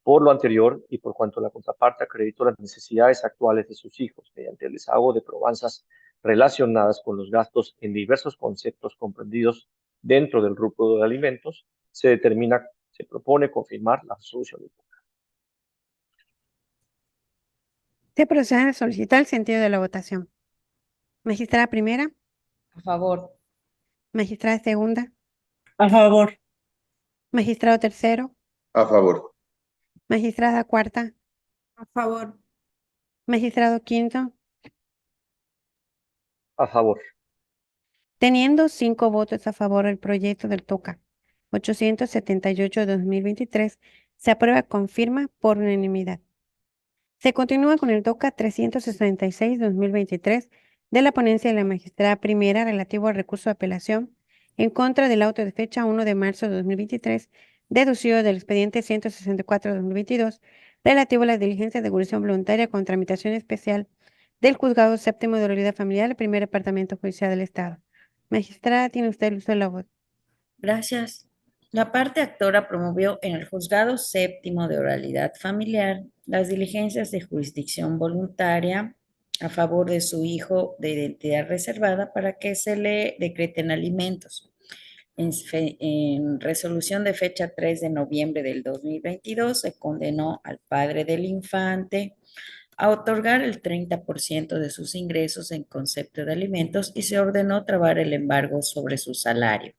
Speaker 5: Por lo anterior, y por cuanto la contraparte acreditó las necesidades actuales de sus hijos mediante el desahogo de probanzas relacionadas con los gastos en diversos conceptos comprendidos dentro del rubro de alimentos, se propone confirmar la resolución.
Speaker 2: Se procede a solicitar el sentido de la votación. Magistrada primera,
Speaker 6: A favor.
Speaker 2: magistrada segunda,
Speaker 3: A favor.
Speaker 2: magistrado tercero,
Speaker 1: A favor.
Speaker 2: magistrada cuarta,
Speaker 4: A favor.
Speaker 2: magistrado quinto.
Speaker 5: A favor.
Speaker 2: Teniendo 5 votos a favor del proyecto del TOCA 878-2023, se aprueba con firma por unanimidad. Se continúa con el TOCA 366-2023 de la ponencia de la magistrada primera relativo al recurso de apelación en contra del auto de fecha 1 de marzo de 2023, deducido del expediente 164-2022, relativo a las diligencias de ejecución voluntaria con tramitación especial del Juzgado Séptimo de Oralidad Familiar, el primer departamento judicial del Estado. Magistrada, tiene usted el uso de la voz.
Speaker 6: Gracias. La parte actora promovió en el Juzgado Séptimo de Oralidad Familiar las diligencias de jurisdicción voluntaria a favor de su hijo de identidad reservada para que se le decreten alimentos. En resolución de fecha 3 de noviembre del 2022 se condenó al padre del infante a otorgar el 30% de sus ingresos en concepto de alimentos y se ordenó trabar el embargo sobre su salario.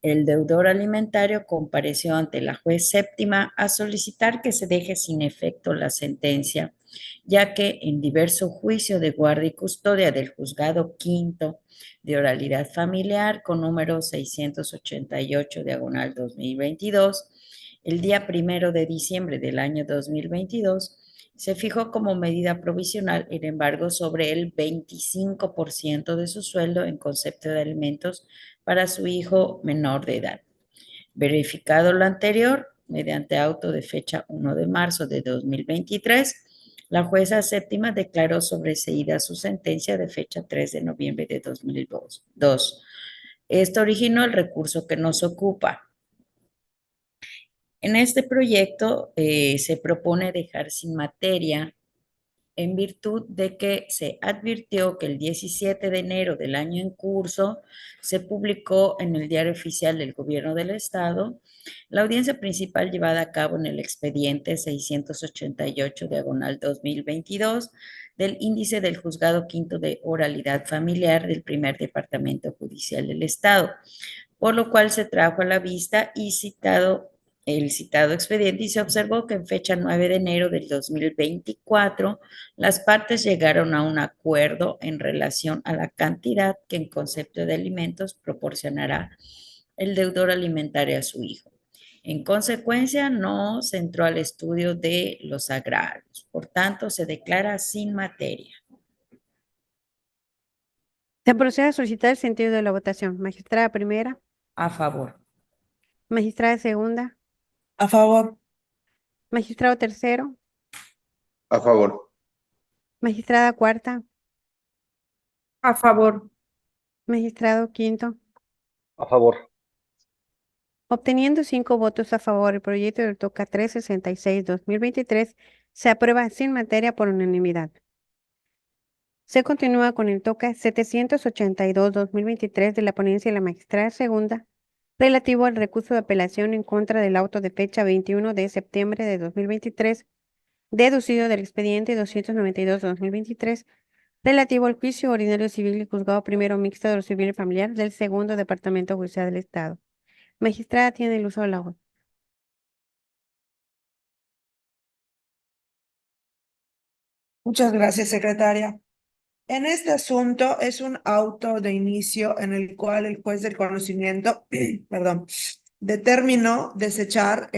Speaker 6: El deudor alimentario compareció ante la juez séptima a solicitar que se deje sin efecto la sentencia, ya que en diverso juicio de guardia y custodia del juzgado quinto de oralidad familiar con número 688/2022, el día 1 de diciembre del año 2022, se fijó como medida provisional el embargo sobre el 25% de su sueldo en concepto de alimentos para su hijo menor de edad. Verificado lo anterior, mediante auto de fecha 1 de marzo de 2023, la jueza séptima declaró sobreseída su sentencia de fecha 3 de noviembre de 2002. Esto originó el recurso que nos ocupa. En este proyecto se propone dejar sin materia en virtud de que se advirtió que el 17 de enero del año en curso se publicó en el Diario Oficial del Gobierno del Estado la audiencia principal llevada a cabo en el expediente 688/2022 del índice del Juzgado Quinto de Oralidad Familiar del Primer Departamento Judicial del Estado, por lo cual se trajo a la vista el citado expediente y se observó que en fecha 9 de enero del 2024 las partes llegaron a un acuerdo en relación a la cantidad que en concepto de alimentos proporcionará el deudor alimentario a su hijo. En consecuencia, no se entró al estudio de los agravios. Por tanto, se declara sin materia.
Speaker 2: Se procede a solicitar el sentido de la votación. Magistrada primera,
Speaker 6: A favor.
Speaker 2: magistrada segunda,
Speaker 3: A favor.
Speaker 2: magistrado tercero,
Speaker 1: A favor.
Speaker 2: magistrada cuarta,
Speaker 4: A favor.
Speaker 2: magistrado quinto.
Speaker 5: A favor.
Speaker 2: Obteniendo 5 votos a favor, el proyecto del TOCA 366-2023 se aprueba sin materia por unanimidad. Se continúa con el TOCA 782-2023 de la ponencia de la magistrada segunda, relativo al recurso de apelación en contra del auto de fecha 21 de septiembre de 2023, deducido del expediente 292-2023, relativo al juicio ordinario civil y juzgado primero mixto de lo civil y familiar del segundo Departamento Judicial del Estado. Magistrada tiene el uso de la voz.
Speaker 3: Muchas gracias, secretaria. En este asunto es un auto de inicio en el cual el juez del conocimiento, perdón, determinó desechar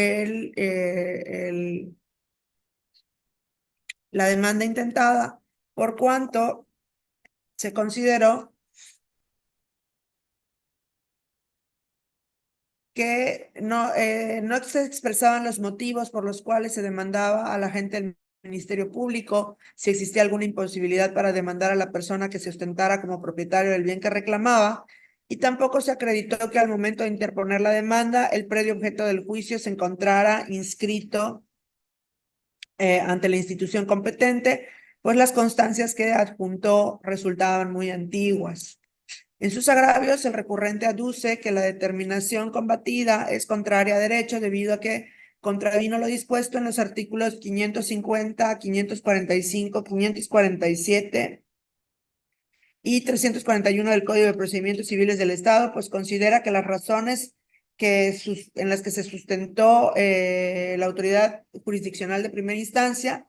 Speaker 3: la demanda intentada por cuanto se consideró que no se expresaban los motivos por los cuales se demandaba a la gente del Ministerio Público, si existía alguna imposibilidad para demandar a la persona que se ostentara como propietario del bien que reclamaba, y tampoco se acreditó que al momento de interponer la demanda, el predio objeto del juicio se encontrara inscrito ante la institución competente, pues las constancias que adjuntó resultaban muy antiguas. En sus agravios, el recurrente aduce que la determinación combatida es contraria a derecho debido a que contravino lo dispuesto en los artículos 550, 545, 547 y 341 del Código de Procedimientos Civiles del Estado, pues considera que las razones en las que se sustentó la autoridad jurisdiccional de primera instancia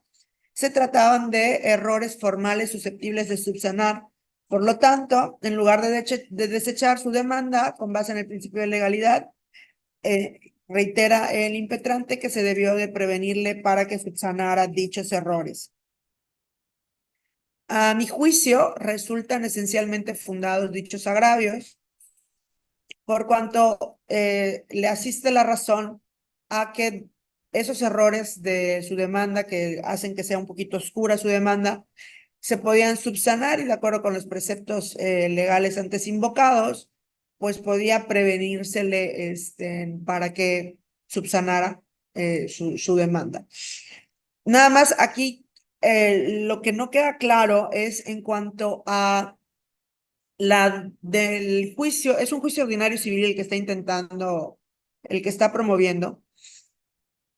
Speaker 3: se trataban de errores formales susceptibles de subsanar. Por lo tanto, en lugar de desechar su demanda con base en el principio de legalidad, reitera el impetrante que se debió de prevenirle para que subsanara dichos errores. A mi juicio, resultan esencialmente fundados dichos agravios, por cuanto le asiste la razón a que esos errores de su demanda que hacen que sea un poquito oscura su demanda, se podían subsanar y de acuerdo con los preceptos legales antes invocados, pues podía prevenírsele para que subsanara su demanda. Nada más aquí, lo que no queda claro es en cuanto a la del juicio, es un juicio ordinario civil el que está intentando, el que está promoviendo.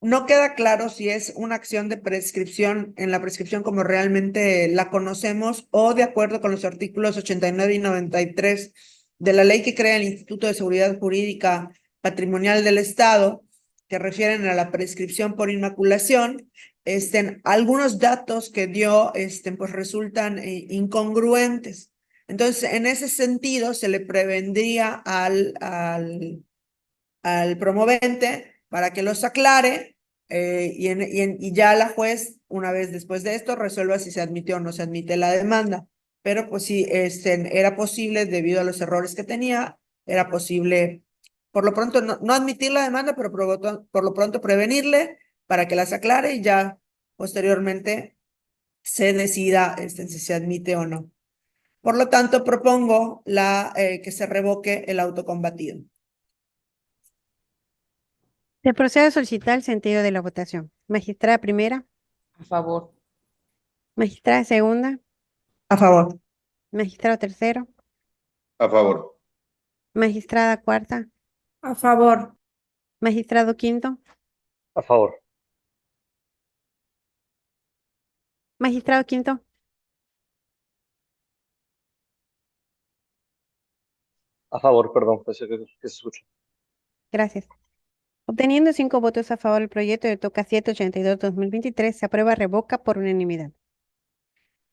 Speaker 3: No queda claro si es una acción de prescripción en la prescripción como realmente la conocemos o de acuerdo con los artículos 89 y 93 de la ley que crea el Instituto de Seguridad Jurídica Patrimonial del Estado, que refieren a la prescripción por inmaculación. Algunos datos que dio pues resultan incongruentes. Entonces, en ese sentido, se le prevendría al promovente para que los aclare y ya la juez, una vez después de esto, resuelva si se admitió o no se admite la demanda. Pero pues sí, era posible, debido a los errores que tenía, era posible, por lo pronto, no admitir la demanda, pero por lo pronto prevenirle para que las aclare y ya posteriormente se decida si se admite o no. Por lo tanto, propongo que se revoque el auto combatido.
Speaker 2: Se procede a solicitar el sentido de la votación. Magistrada primera,
Speaker 6: A favor.
Speaker 2: magistrada segunda,
Speaker 3: A favor.
Speaker 2: magistrado tercero,
Speaker 1: A favor.
Speaker 2: magistrada cuarta,
Speaker 4: A favor.
Speaker 2: magistrado quinto,
Speaker 5: A favor.
Speaker 2: magistrado quinto.
Speaker 5: A favor, perdón, pensé que se escucha.
Speaker 2: Gracias. Obteniendo 5 votos a favor, el proyecto de TOCA 782-2023 se aprueba revoca por unanimidad.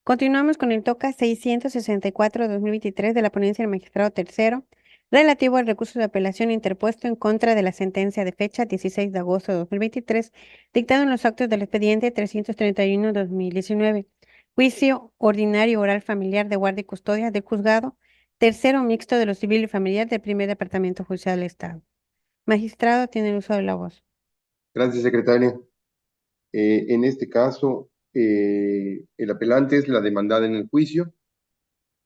Speaker 2: Continuamos con el TOCA 664-2023 de la ponencia del magistrado tercero, relativo al recurso de apelación interpuesto en contra de la sentencia de fecha 16 de agosto de 2023, dictado en los actos del expediente 331-2019, juicio ordinario oral familiar de guardia y custodia del juzgado tercero mixto de lo civil y familiar del primer departamento judicial del Estado. Magistrado, tiene el uso de la voz.
Speaker 1: Gracias, secretaria. En este caso, el apelante es la demandada en el juicio.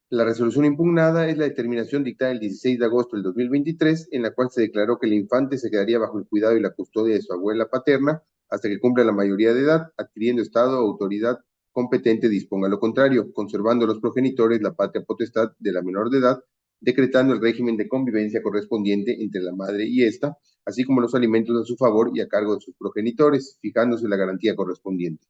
Speaker 1: La resolución impugnada es la determinación dictada el 16 de agosto del 2023, en la cual se declaró que el infante se quedaría bajo el cuidado y la custodia de su abuela paterna hasta que cumpla la mayoría de edad, adquiriendo Estado o autoridad competente disponga lo contrario, conservando los progenitores la patria potestad de la menor de edad, decretando el régimen de convivencia correspondiente entre la madre y ésta, así como los alimentos a su favor y a cargo de sus progenitores, fijándose la garantía correspondiente.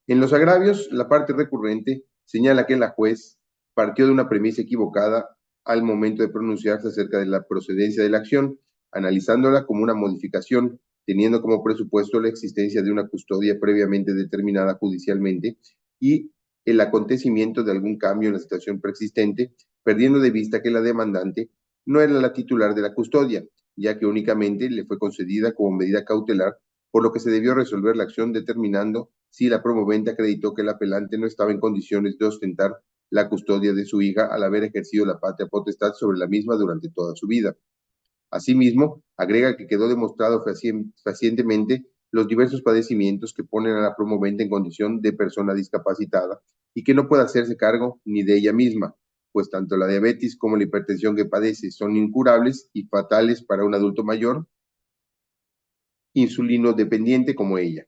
Speaker 1: En los agravios, la parte recurrente señala que la juez partió de una premisa equivocada al momento de pronunciarse acerca de la procedencia de la acción, analizándola como una modificación, teniendo como presupuesto la existencia de una custodia previamente determinada judicialmente y el acontecimiento de algún cambio en la situación preexistente, perdiendo de vista que la demandante no era la titular de la custodia, ya que únicamente le fue concedida como medida cautelar, por lo que se debió resolver la acción determinando si la promovente acreditó que el apelante no estaba en condiciones de ostentar la custodia de su hija al haber ejercido la patria potestad sobre la misma durante toda su vida. Asimismo, agrega que quedó demostrado fehacientemente los diversos padecimientos que ponen a la promovente en condición de persona discapacitada y que no puede hacerse cargo ni de ella misma, pues tanto la diabetes como la hipertensión que padece son incurables y fatales para un adulto mayor, insulino dependiente como ella.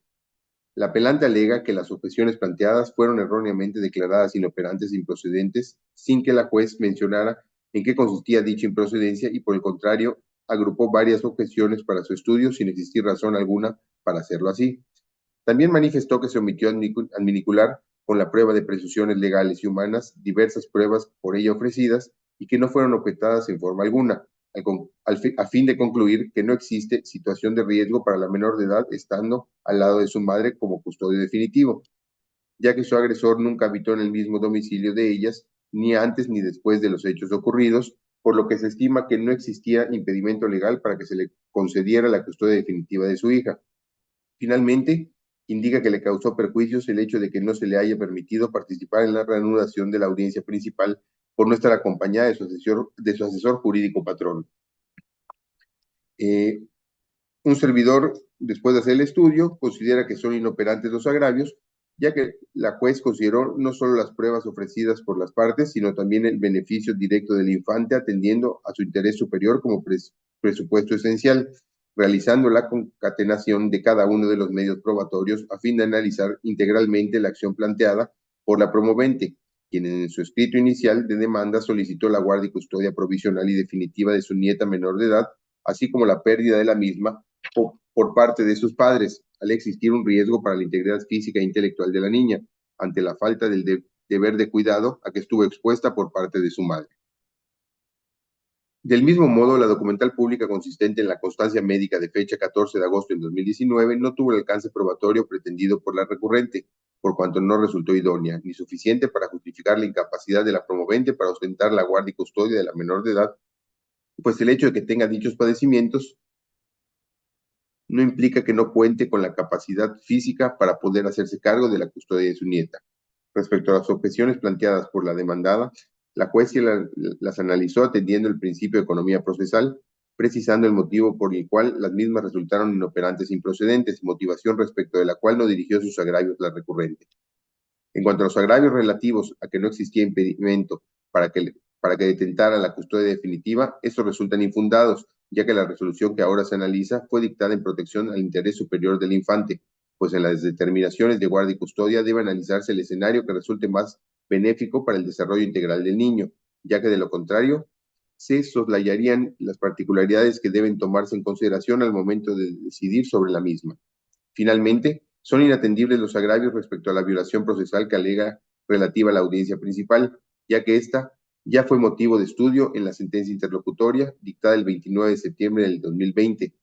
Speaker 1: La apelante alega que las objeciones planteadas fueron erróneamente declaradas inoperantes e improcedentes, sin que la juez mencionara en qué consistía dicha improcedencia y, por el contrario, agrupó varias objeciones para su estudio sin existir razón alguna para hacerlo así. También manifestó que se omitió adminicular con la prueba de presunciones legales y humanas diversas pruebas por ella ofrecidas y que no fueron objetadas en forma alguna, a fin de concluir que no existe situación de riesgo para la menor de edad estando al lado de su madre como custodio definitivo, ya que su agresor nunca habitó en el mismo domicilio de ellas, ni antes ni después de los hechos ocurridos, por lo que se estima que no existía impedimento legal para que se le concediera la custodia definitiva de su hija. Finalmente, indica que le causó perjuicios el hecho de que no se le haya permitido participar en la reanudación de la audiencia principal por no estar acompañada de su asesor jurídico patrón. Un servidor, después de hacer el estudio, considera que son inoperantes los agravios, ya que la juez consideró no solo las pruebas ofrecidas por las partes, sino también el beneficio directo del infante atendiendo a su interés superior como presupuesto esencial, realizando la concatenación de cada uno de los medios probatorios a fin de analizar integralmente la acción planteada por la promovente, quien en su escrito inicial de demanda solicitó la guardia y custodia provisional y definitiva de su nieta menor de edad, así como la pérdida de la misma por parte de sus padres, al existir un riesgo para la integridad física e intelectual de la niña, ante la falta del deber de cuidado a que estuvo expuesta por parte de su madre. Del mismo modo, la documental pública consistente en la constancia médica de fecha 14 de agosto de 2019 no tuvo el alcance probatorio pretendido por la recurrente, por cuanto no resultó idónea ni suficiente para justificar la incapacidad de la promovente para ostentar la guardia y custodia de la menor de edad, pues el hecho de que tenga dichos padecimientos no implica que no cuente con la capacidad física para poder hacerse cargo de la custodia de su nieta. Respecto a las objeciones planteadas por la demandada, la juez las analizó atendiendo el principio de economía procesal, precisando el motivo por el cual las mismas resultaron inoperantes e improcedentes, motivación respecto de la cual no dirigió sus agravios la recurrente. En cuanto a los agravios relativos a que no existía impedimento para que detentara la custodia definitiva, estos resultan infundados, ya que la resolución que ahora se analiza fue dictada en protección al interés superior del infante, pues en las determinaciones de guardia y custodia debe analizarse el escenario que resulte más benéfico para el desarrollo integral del niño, ya que de lo contrario se soslayarían las particularidades que deben tomarse en consideración al momento de decidir sobre la misma. Finalmente, son inatendibles los agravios respecto a la violación procesal que alega relativa a la audiencia principal, ya que esta ya fue motivo de estudio en la sentencia interlocutoria dictada el 29 de septiembre del 2020,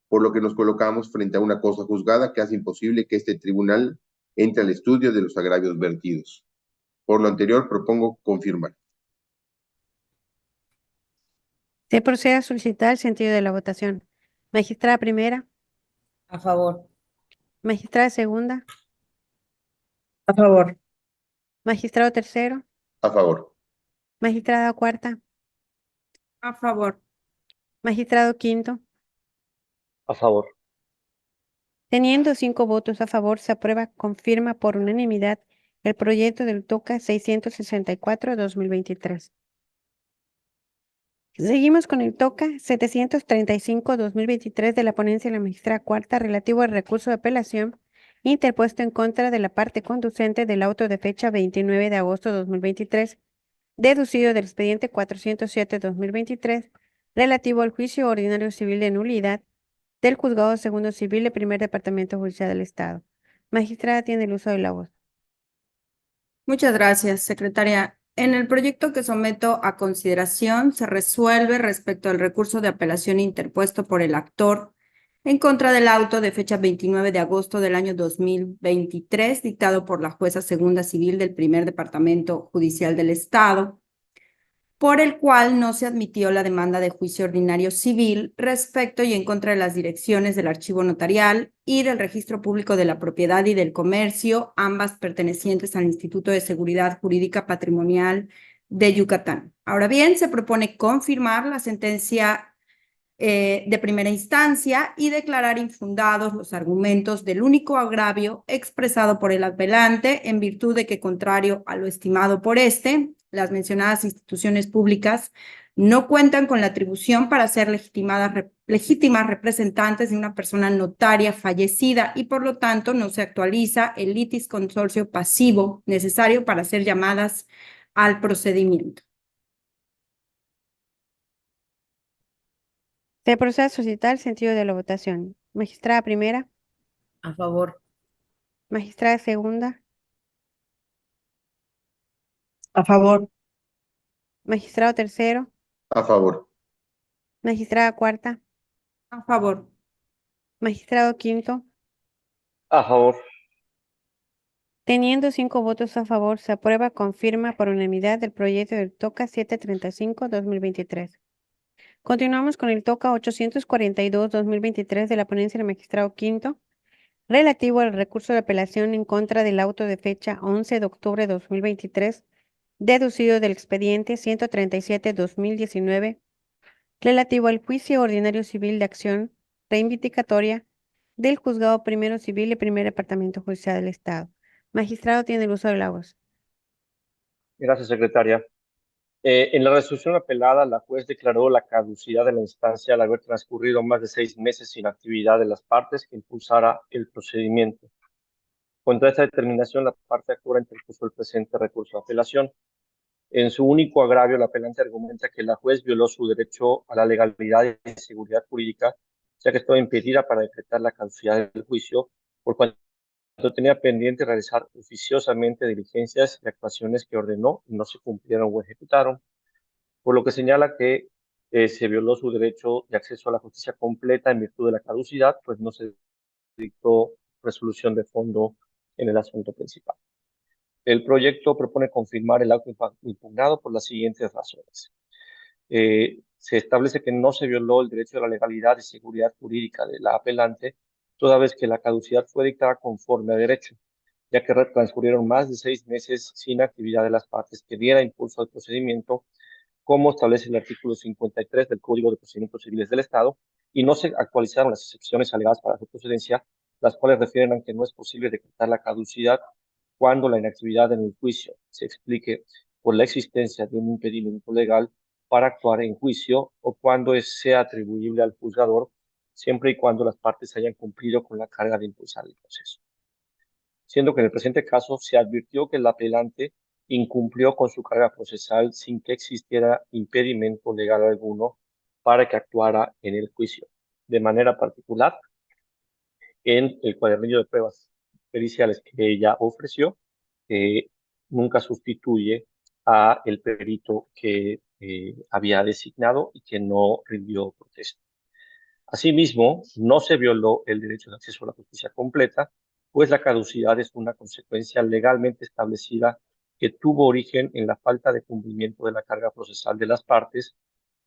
Speaker 1: por lo que nos colocamos frente a una cosa juzgada que hace imposible que este tribunal entre al estudio de los agravios vertidos. Por lo anterior, propongo confirmar.
Speaker 2: Se procede a solicitar el sentido de la votación. Magistrada primera,
Speaker 6: A favor.
Speaker 2: magistrada segunda,
Speaker 3: A favor.
Speaker 2: magistrado tercero,
Speaker 1: A favor.
Speaker 2: magistrada cuarta,
Speaker 4: A favor.
Speaker 2: magistrado quinto.
Speaker 5: A favor.
Speaker 2: Teniendo 5 votos a favor, se aprueba, confirma por unanimidad el proyecto del TOCA 664-2023. Seguimos con el TOCA 735-2023 de la ponencia de la magistrada cuarta relativo al recurso de apelación interpuesto en contra de la parte conducente del auto de fecha 29 de agosto de 2023, deducido del expediente 407-2023, relativo al juicio ordinario civil de nulidad del Juzgado Segundo Civil del Primer Departamento Judicial del Estado. Magistrada tiene el uso de la voz.
Speaker 4: Muchas gracias, secretaria. En el proyecto que someto a consideración se resuelve respecto al recurso de apelación interpuesto por el actor en contra del auto de fecha 29 de agosto del año 2023, dictado por la jueza segunda civil del Primer Departamento Judicial del Estado, por el cual no se admitió la demanda de juicio ordinario civil respecto y en contra de las direcciones del archivo notarial y del registro público de la propiedad y del comercio, ambas pertenecientes al Instituto de Seguridad Jurídica Patrimonial de Yucatán. Ahora bien, se propone confirmar la sentencia de primera instancia y declarar infundados los argumentos del único agravio expresado por el apelante en virtud de que, contrario a lo estimado por las mencionadas instituciones públicas no cuentan con la atribución para ser legítimas representantes de una persona notaria fallecida y por lo tanto no se actualiza el litis consorcio pasivo necesario para ser llamadas al procedimiento.
Speaker 2: Se procede a solicitar el sentido de la votación. Magistrada primera,
Speaker 6: A favor.
Speaker 2: magistrada segunda,
Speaker 3: A favor.
Speaker 2: magistrado tercero,
Speaker 1: A favor.
Speaker 2: magistrada cuarta,
Speaker 4: A favor.
Speaker 2: magistrado quinto.
Speaker 5: A favor.
Speaker 2: Teniendo 5 votos a favor, se aprueba, confirma por unanimidad el proyecto del TOCA 735-2023. Continuamos con el TOCA 842-2023 de la ponencia del magistrado quinto, relativo al recurso de apelación en contra del auto de fecha 11 de octubre de 2023, deducido del expediente 137-2019, relativo al juicio ordinario civil de acción reivindicatoria del Juzgado Primero Civil y Primer Departamento Judicial del Estado. Magistrado tiene el uso de la voz.
Speaker 5: Gracias, secretaria. En la resolución apelada, la juez declaró la caducidad de la instancia al haber transcurrido más de 6 meses sin actividad de las partes que impulsara el procedimiento. Contra esta determinación, la parte actora interpuso el presente recurso de apelación. En su único agravio, la apelante argumenta que la juez violó su derecho a la legalidad y seguridad jurídica, ya que estaba impedida para decretar la caducidad del juicio, por cuanto tenía pendiente realizar oficiosamente diligencias y actuaciones que ordenó y no se cumplieron o ejecutaron, por lo que señala que se violó su derecho de acceso a la justicia completa en virtud de la caducidad, pues no se dictó resolución de fondo en el asunto principal. El proyecto propone confirmar el auto impugnado por las siguientes razones. Se establece que no se violó el derecho de la legalidad y seguridad jurídica de la apelante, toda vez que la caducidad fue dictada conforme a derecho, ya que transcurrieron más de 6 meses sin actividad de las partes que diera impulso al procedimiento, como establece el artículo 53 del Código de Procedimientos Civiles del Estado, y no se actualizaron las excepciones alegadas para su procedencia, las cuales refieren a que no es posible decretar la caducidad cuando la inactividad en el juicio se explique por la existencia de un impedimento legal para actuar en juicio o cuando sea atribuible al juzgador, siempre y cuando las partes hayan cumplido con la carga de impulsar el proceso. Siendo que en el presente caso se advirtió que el apelante incumplió con su carga procesal sin que existiera impedimento legal alguno para que actuara en el juicio. De manera particular, en el cuadernillo de pruebas periciales que ella ofreció, nunca sustituye a el perito que había designado y que no rindió protesta. Asimismo, no se violó el derecho de acceso a la justicia completa, pues la caducidad es una consecuencia legalmente establecida que tuvo origen en la falta de cumplimiento de la carga procesal de las partes,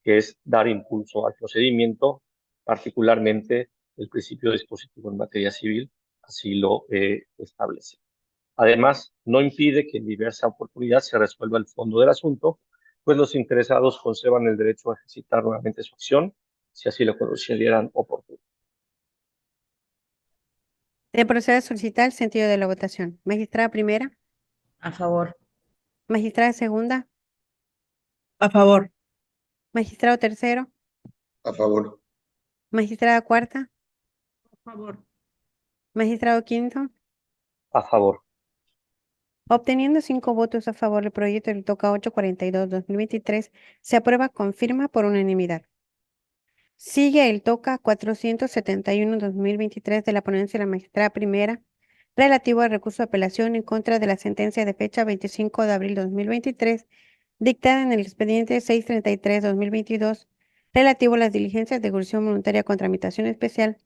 Speaker 5: que es dar impulso al procedimiento, particularmente el principio dispositivo en materia civil, así lo establece. Además, no impide que en diversa oportunidad se resuelva el fondo del asunto, pues los interesados conservan el derecho a ejercitar nuevamente su acción, si así lo consideran oportuno.
Speaker 2: Se procede a solicitar el sentido de la votación. Magistrada primera,
Speaker 6: A favor.
Speaker 2: magistrada segunda,
Speaker 3: A favor.
Speaker 2: magistrado tercero,
Speaker 1: A favor.
Speaker 2: magistrada cuarta,
Speaker 3: A favor.
Speaker 2: magistrado quinto.
Speaker 5: A favor.
Speaker 2: Obteniendo 5 votos a favor, el proyecto del TOCA 842-2023 se aprueba con firma por unanimidad. Sigue el TOCA 471-2023 de la ponencia de la magistrada primera, relativo al recurso de apelación en contra de la sentencia de fecha 25 de abril 2023, dictada en el expediente 633-2022, relativo a las diligencias de ejecución voluntaria con tramitación especial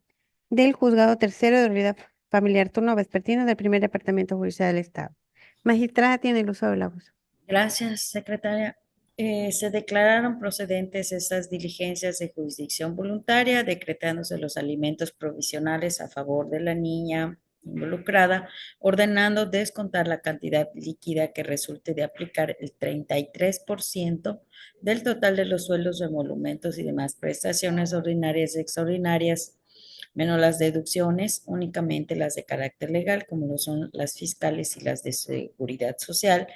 Speaker 2: del Juzgado Tercero de Unidad Familiar Turno Vespertino del Primer Departamento Judicial del Estado. Magistrada, tiene el uso de la voz.
Speaker 6: Gracias, secretaria. Se declararon procedentes estas diligencias de jurisdicción voluntaria, decretándose los alimentos provisionales a favor de la niña involucrada, ordenando descontar la cantidad líquida que resulte de aplicar el 33% del total de los sueldos, emolumentos y demás prestaciones ordinarias y extraordinarias, menos las deducciones, únicamente las de carácter legal, como lo son las fiscales y las de seguridad social,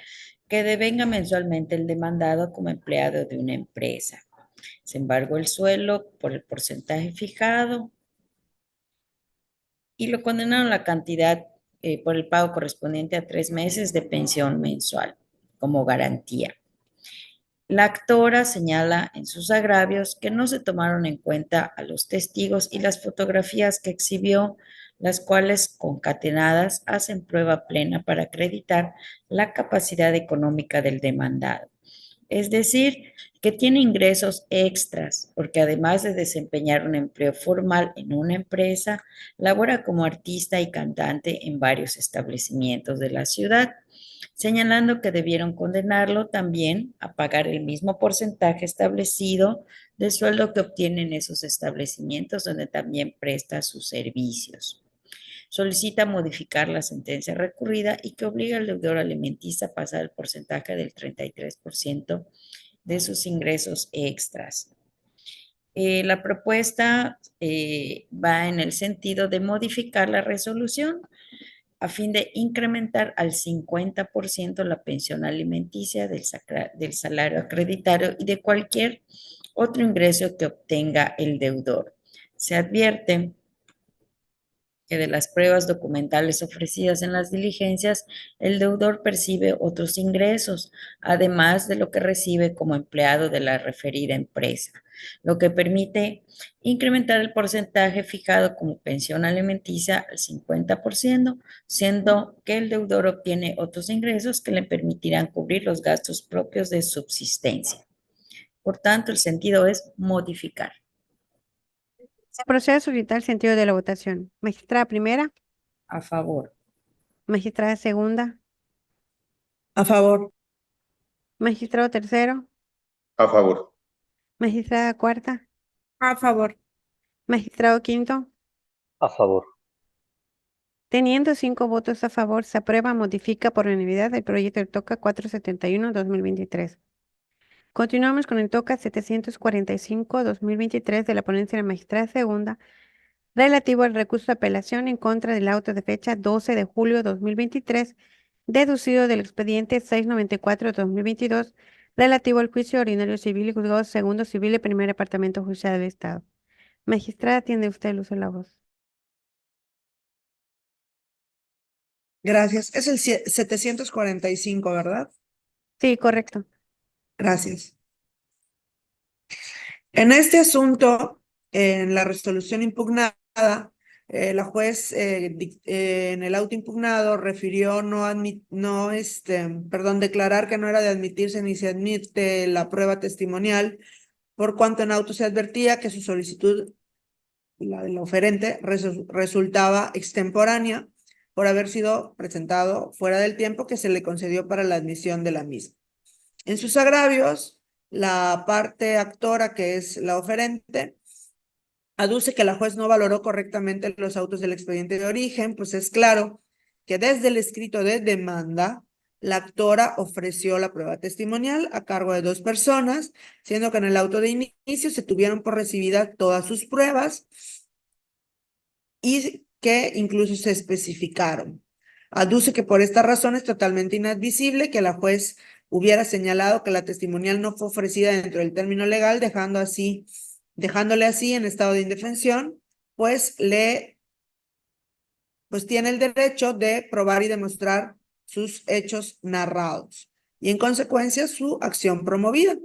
Speaker 6: que devenga mensualmente el demandado como empleado de una empresa. Sin embargo, el sueldo por el porcentaje fijado y lo condenaron a la cantidad por el pago correspondiente a 3 meses de pensión mensual como garantía. La actora señala en sus agravios que no se tomaron en cuenta a los testigos y las fotografías que exhibió, las cuales concatenadas hacen prueba plena para acreditar la capacidad económica del demandado. Es decir, que tiene ingresos extras, porque además de desempeñar un empleo formal en una empresa, labora como artista y cantante en varios establecimientos de la ciudad, señalando que debieron condenarlo también a pagar el mismo porcentaje establecido de sueldo que obtiene en esos establecimientos donde también presta sus servicios. Solicita modificar la sentencia recurrida y que obliga al deudor alimentista a pasar el porcentaje del 33% de sus ingresos extras. La propuesta va en el sentido de modificar la resolución a fin de incrementar al 50% la pensión alimenticia del salario acreditado y de cualquier otro ingreso que obtenga el deudor. Se advierte que de las pruebas documentales ofrecidas en las diligencias, el deudor percibe otros ingresos, además de lo que recibe como empleado de la referida empresa, lo que permite incrementar el porcentaje fijado como pensión alimenticia al 50%, siendo que el deudor obtiene otros ingresos que le permitirán cubrir los gastos propios de subsistencia. Por tanto, el sentido es modificar.
Speaker 2: Se procede a solicitar el sentido de la votación. Magistrada primera,
Speaker 6: A favor.
Speaker 2: magistrada segunda,
Speaker 3: A favor.
Speaker 2: magistrado tercero,
Speaker 1: A favor.
Speaker 2: magistrada cuarta,
Speaker 3: A favor.
Speaker 2: magistrado quinto.
Speaker 5: A favor.
Speaker 2: Teniendo 5 votos a favor, se aprueba, modifica por unanimidad el proyecto del TOCA 471-2023. Continuamos con el TOCA 745-2023 de la ponencia de la magistrada segunda, relativo al recurso de apelación en contra del auto de fecha 12 de julio de 2023, deducido del expediente 694-2022, relativo al juicio ordinario civil y juzgado segundo civil y primer departamento judicial del Estado. Magistrada, tiene usted el uso de la voz.
Speaker 3: Gracias. Es el 745, ¿verdad?
Speaker 2: Sí, correcto.
Speaker 3: Gracias. En este asunto, en la resolución impugnada, la juez en el auto impugnado refirió declarar que no era de admitirse ni se admite la prueba testimonial, por cuanto en auto se advertía que su solicitud, la del oferente, resultaba extemporánea por haber sido presentado fuera del tiempo que se le concedió para la admisión de la misma. En sus agravios, la parte actora, que es la oferente, aduce que la juez no valoró correctamente los autos del expediente de origen, pues es claro que desde el escrito de demanda, la actora ofreció la prueba testimonial a cargo de 2 personas, siendo que en el auto de inicio se tuvieron por recibida todas sus pruebas y que incluso se especificaron. Aduce que por esta razón es totalmente inadmisible que la juez hubiera señalado que la testimonial no fue ofrecida dentro del término legal, dejándole así en estado de indefensión, pues tiene el derecho de probar y demostrar sus hechos narrados y en consecuencia su acción promovida.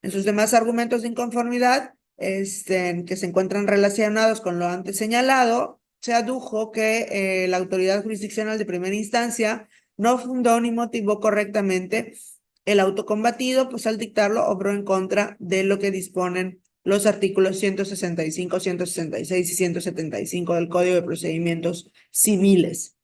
Speaker 3: En sus demás argumentos de inconformidad, que se encuentran relacionados con lo antes señalado, se adujo que la autoridad jurisdiccional de primera instancia no fundó ni motivó correctamente el auto combatido, pues al dictarlo obró en contra de lo que disponen los artículos 165, 166 y 175 del Código de Procedimientos Civiles.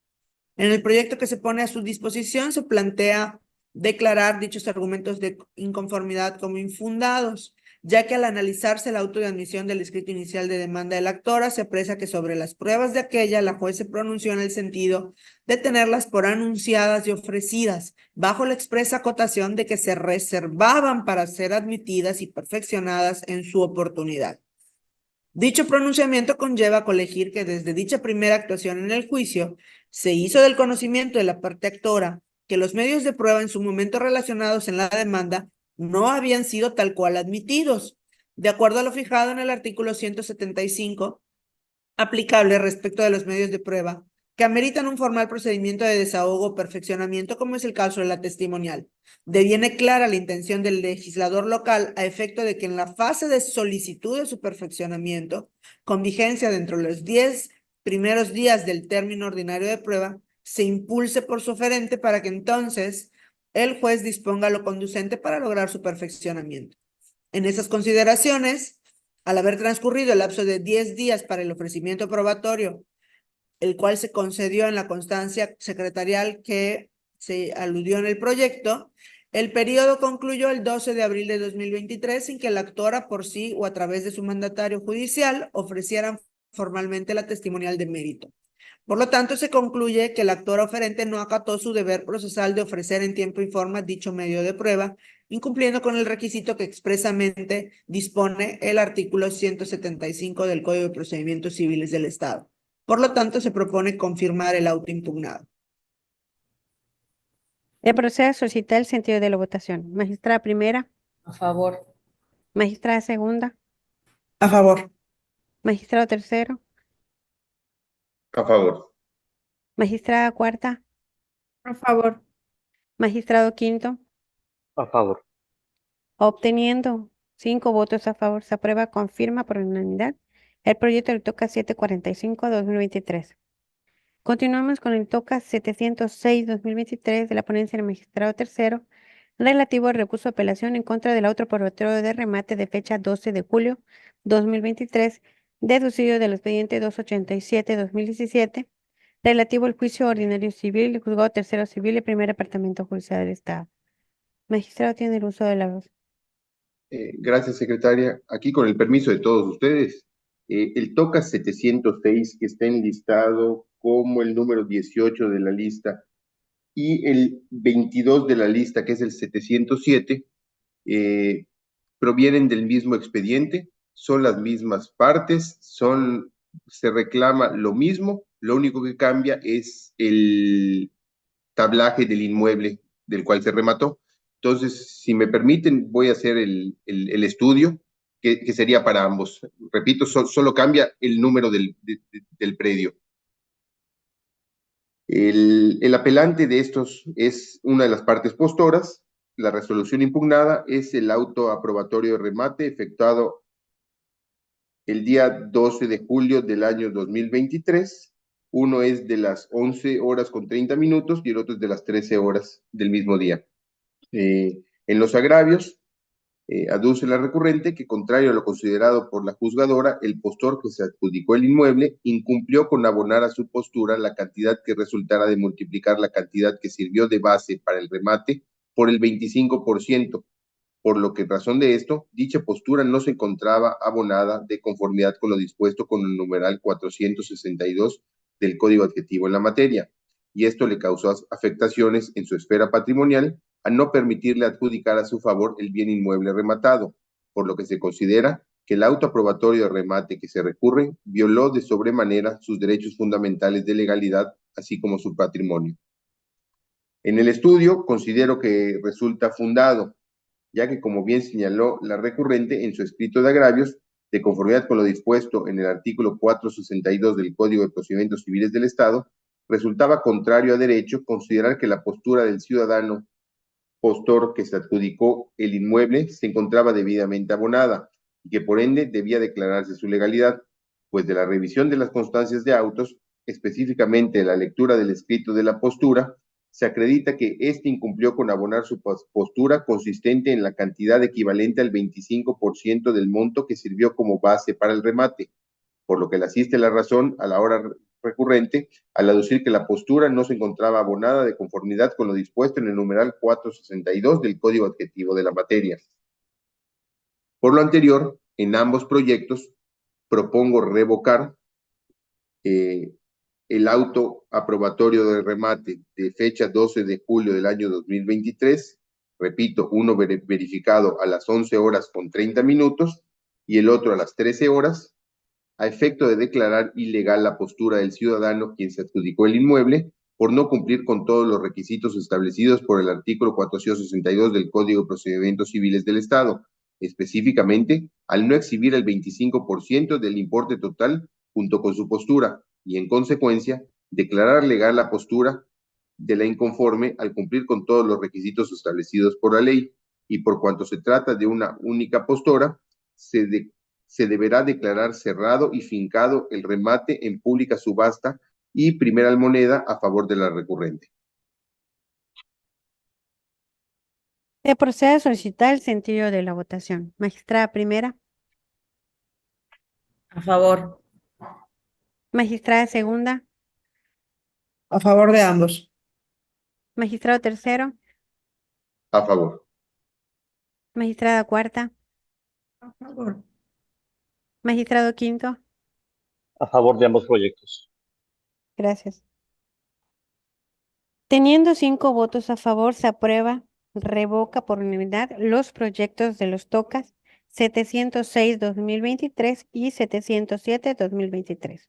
Speaker 3: En el proyecto que se pone a su disposición se plantea declarar dichos argumentos de inconformidad como infundados, ya que al analizarse el auto de admisión del escrito inicial de demanda de la actora, se aprecia que sobre las pruebas de aquella, la juez se pronunció en el sentido de tenerlas por anunciadas y ofrecidas, bajo la expresa acotación de que se reservaban para ser admitidas y perfeccionadas en su oportunidad. Dicho pronunciamiento conlleva colegir que desde dicha primera actuación en el juicio se hizo del conocimiento de la parte actora que los medios de prueba en su momento relacionados en la demanda no habían sido tal cual admitidos, de acuerdo a lo fijado en el artículo 175 aplicable respecto de los medios de prueba que ameritan un formal procedimiento de desahogo o perfeccionamiento, como es el caso de la testimonial. Deviene clara la intención del legislador local a efecto de que en la fase de solicitud de su perfeccionamiento, con vigencia dentro de los 10 primeros días del término ordinario de prueba, se impulse por su oferente para que entonces el juez disponga lo conducente para lograr su perfeccionamiento. En esas consideraciones, al haber transcurrido el lapso de 10 días para el ofrecimiento probatorio, el cual se concedió en la constancia secretarial que se aludió en el proyecto, el periodo concluyó el 12 de abril de 2023 sin que la actora por sí o a través de su mandatario judicial ofrecieran formalmente la testimonial de mérito. Por lo tanto, se concluye que la actora oferente no acató su deber procesal de ofrecer en tiempo y forma dicho medio de prueba, incumpliendo con el requisito que expresamente dispone el artículo 175 del Código de Procedimientos Civiles del Estado. Por lo tanto, se propone confirmar el auto impugnado.
Speaker 2: Se procede a solicitar el sentido de la votación. Magistrada primera,
Speaker 6: A favor.
Speaker 2: magistrada segunda,
Speaker 3: A favor.
Speaker 2: magistrado tercero,
Speaker 1: A favor.
Speaker 2: magistrada cuarta,
Speaker 4: A favor.
Speaker 2: magistrado quinto.
Speaker 5: A favor.
Speaker 2: Obteniendo 5 votos a favor, se aprueba con firma por unanimidad el proyecto del TOCA 745-2023. Continuamos con el TOCA 706-2023 de la ponencia del magistrado tercero relativo al recurso de apelación en contra del auto probatorio de remate de fecha 12 de julio 2023, deducido del expediente 287-2017, relativo al juicio ordinario civil del juzgado tercero civil y primer departamento judicial del Estado. Magistrado tiene el uso de la voz.
Speaker 1: Gracias, secretaria. Aquí, con el permiso de todos ustedes, el TOCA 706, que está enlistado como el número 18 de la lista, y el 22 de la lista, que es el 707, provienen del mismo expediente, son las mismas partes, se reclama lo mismo, lo único que cambia es el tablaje del inmueble del cual se remató. Entonces, si me permiten, voy a hacer el estudio, que sería para ambos. Repito, solo cambia el número del predio. El apelante de estos es una de las partes postoras. La resolución impugnada es el auto aprobatorio de remate efectuado el día 12 de julio del año 2023. Uno es de las 11 horas con 30 minutos y el otro es de las 13 horas del mismo día. En los agravios, aduce la recurrente que, contrario a lo considerado por la juzgadora, el postor que se adjudicó el inmueble incumplió con abonar a su postura la cantidad que resultara de multiplicar la cantidad que sirvió de base para el remate por el 25%, por lo que en razón de esto, dicha postura no se encontraba abonada de conformidad con lo dispuesto con el numeral 462 del Código Adjetivo en la materia, y esto le causó afectaciones en su esfera patrimonial al no permitirle adjudicar a su favor el bien inmueble rematado, por lo que se considera que el auto aprobatorio de remate que se recurre violó de sobremanera sus derechos fundamentales de legalidad, así como su patrimonio. En el estudio considero que resulta fundado, ya que, como bien señaló la recurrente en su escrito de agravios, de conformidad con lo dispuesto en el artículo 462 del Código de Procedimientos Civiles del Estado, resultaba contrario a derecho considerar que la postura del ciudadano postor que se adjudicó el inmueble se encontraba debidamente abonada y que por ende debía declararse su legalidad, pues de la revisión de las constancias de autos, específicamente de la lectura del escrito de la postura, se acredita que éste incumplió con abonar su postura consistente en la cantidad equivalente al 25% del monto que sirvió como base para el remate, por lo que le asiste la razón a la hora recurrente al aducir que la postura no se encontraba abonada de conformidad con lo dispuesto en el numeral 462 del Código Adjetivo de la materia. Por lo anterior, en ambos proyectos propongo revocar el auto aprobatorio de remate de fecha 12 de julio del año 2023, repito, uno verificado a las 11 horas con 30 minutos y el otro a las 13 horas, a efecto de declarar ilegal la postura del ciudadano quien se adjudicó el inmueble por no cumplir con todos los requisitos establecidos por el artículo 462 del Código de Procedimientos Civiles del Estado, específicamente al no exhibir el 25% del importe total junto con su postura y, en consecuencia, declarar legal la postura de la inconforme al cumplir con todos los requisitos establecidos por la ley, y por cuanto se trata de una única postura, se deberá declarar cerrado y fincado el remate en pública subasta y primera moneda a favor de la recurrente.
Speaker 2: Se procede a solicitar el sentido de la votación. Magistrada primera,
Speaker 6: A favor.
Speaker 2: magistrada segunda,
Speaker 3: A favor de ambos.
Speaker 2: magistrado tercero,
Speaker 1: A favor.
Speaker 2: magistrada cuarta,
Speaker 3: A favor.
Speaker 2: magistrado quinto.
Speaker 5: A favor de ambos proyectos.
Speaker 2: Gracias. Teniendo 5 votos a favor, se aprueba, revoca por unanimidad los proyectos de los TOCAS 706-2023 y 707-2023.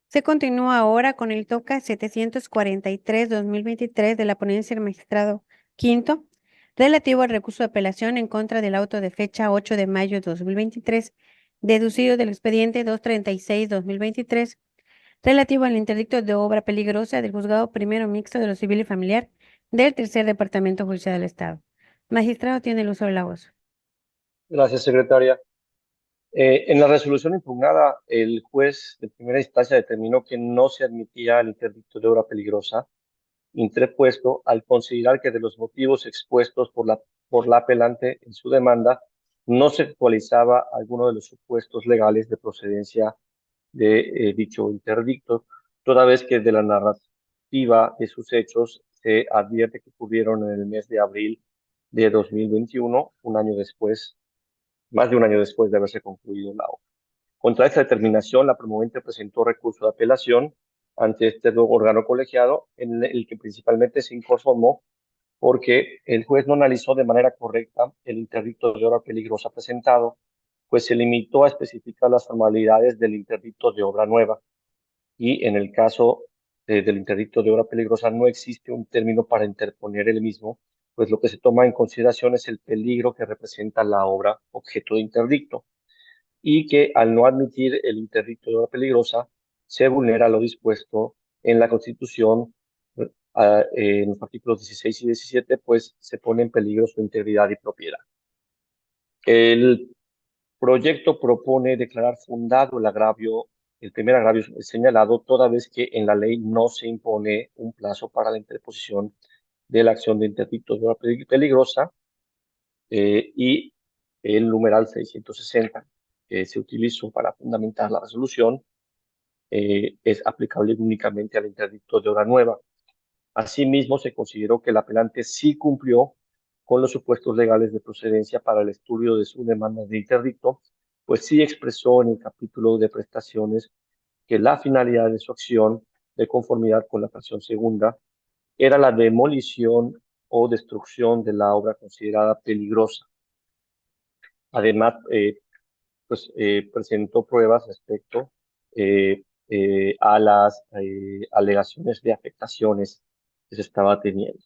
Speaker 2: Se continúa ahora con el TOCA 743-2023 de la ponencia del magistrado quinto, relativo al recurso de apelación en contra del auto de fecha 8 de mayo de 2023, deducido del expediente 236-2023, relativo al interdicto de obra peligrosa del Juzgado Primero Mixto de lo Civil y Familiar del Tercer Departamento Judicial del Estado. Magistrado, tiene el uso de la voz.
Speaker 5: Gracias, secretaria. En la resolución impugnada, el juez de primera instancia determinó que no se admitía el interdicto de obra peligrosa interpuesto al considerar que de los motivos expuestos por la apelante en su demanda no se actualizaba alguno de los supuestos legales de procedencia de dicho interdicto, toda vez que de la narrativa de sus hechos se advierte que ocurrieron en el mes de abril de 2021, un año después, más de un año después de haberse concluido la obra. Contra esta determinación, la promovente presentó recurso de apelación ante este órgano colegiado, en el que principalmente se inconformó porque el juez no analizó de manera correcta el interdicto de obra peligrosa presentado, pues se limitó a especificar las formalidades del interdicto de obra nueva. Y en el caso del interdicto de obra peligrosa no existe un término para interponer el mismo, pues lo que se toma en consideración es el peligro que representa la obra objeto de interdicto, y que al no admitir el interdicto de obra peligrosa se vulnera lo dispuesto en la Constitución. En los artículos 16 y 17, pues se pone en peligro su integridad y propiedad. El proyecto propone declarar fundado el primer agravio señalado, toda vez que en la ley no se impone un plazo para la interposición de la acción de interdicto de obra peligrosa, y el numeral 660 que se utilizó para fundamentar la resolución es aplicable únicamente al interdicto de obra nueva. Asimismo, se consideró que el apelante sí cumplió con los supuestos legales de procedencia para el estudio de su demanda de interdicto, pues sí expresó en el capítulo de prestaciones que la finalidad de su acción, de conformidad con la fracción segunda, era la demolición o destrucción de la obra considerada peligrosa. Además, presentó pruebas respecto a las alegaciones de afectaciones que se estaba teniendo.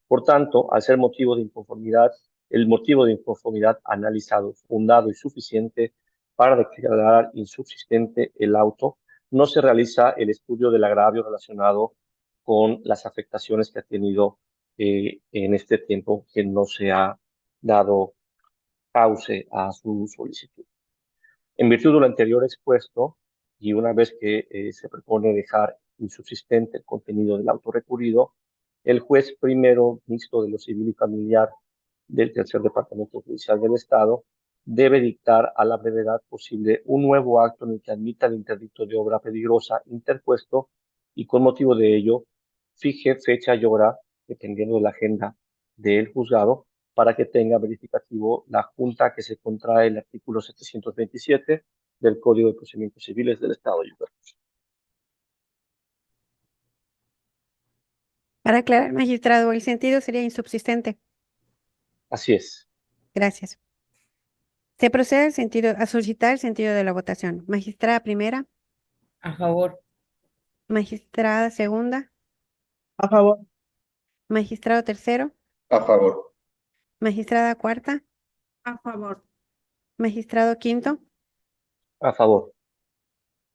Speaker 5: Por tanto, al ser motivo de inconformidad, el motivo de inconformidad analizado, fundado y suficiente para declarar insubsistente el auto, no se realiza el estudio del agravio relacionado con las afectaciones que ha tenido en este tiempo que no se ha dado cauce a su solicitud. En virtud de lo anterior expuesto, y una vez que se propone dejar insubsistente el contenido del auto recurrido, el juez primero mixto de lo civil y familiar del Tercer Departamento Judicial del Estado debe dictar a la brevedad posible un nuevo acto en el que admita el interdicto de obra peligrosa interpuesto y con motivo de ello fije fecha y hora, dependiendo de la agenda del juzgado, para que tenga verificativo la junta que se contrae el artículo 727 del Código de Procedimientos Civiles del Estado de Yucatán.
Speaker 2: Para aclarar, magistrado, el sentido sería insubsistente.
Speaker 5: Así es.
Speaker 2: Gracias. Se procede a solicitar el sentido de la votación. Magistrada primera,
Speaker 6: A favor.
Speaker 2: magistrada segunda,
Speaker 3: A favor.
Speaker 2: magistrado tercero,
Speaker 1: A favor.
Speaker 2: magistrada cuarta,
Speaker 4: A favor.
Speaker 2: magistrado quinto.
Speaker 5: A favor.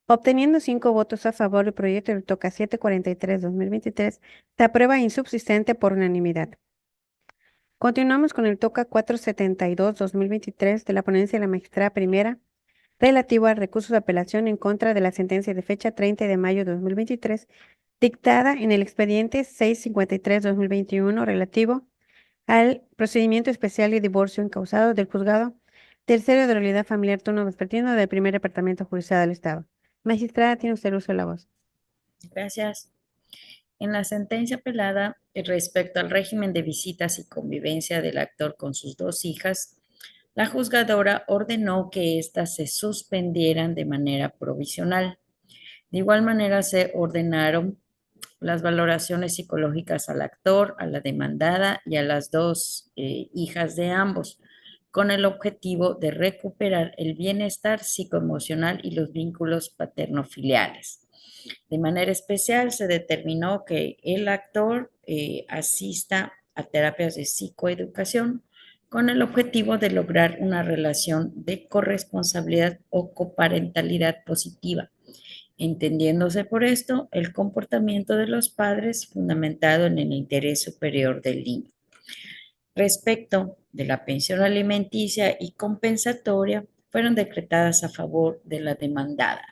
Speaker 2: Obteniendo 5 votos a favor, el proyecto del TOCA 743-2023 se aprueba insubsistente por unanimidad. Continuamos con el TOCA 472-2023 de la ponencia de la magistrada primera, relativo al recurso de apelación en contra de la sentencia de fecha 30 de mayo de 2023, dictada en el expediente 653-2021, relativo al procedimiento especial y divorcio encausado del juzgado tercero de la Unidad Familiar Turno Vespertino del Primer Departamento Judicial del Estado. Magistrada, tiene usted el uso de la voz.
Speaker 6: Gracias. En la sentencia apelada respecto al régimen de visitas y convivencia del actor con sus 2 hijas, la juzgadora ordenó que éstas se suspendieran de manera provisional. De igual manera se ordenaron las valoraciones psicológicas al actor, a la demandada y a las 2 hijas de ambos, con el objetivo de recuperar el bienestar psicoemocional y los vínculos paterno-filiales. De manera especial, se determinó que el actor asista a terapias de psicoeducación con el objetivo de lograr una relación de corresponsabilidad o coparentalidad positiva, entendiéndose por esto el comportamiento de los padres fundamentado en el interés superior del niño. Respecto de la pensión alimenticia y compensatoria, fueron decretadas a favor de la demandada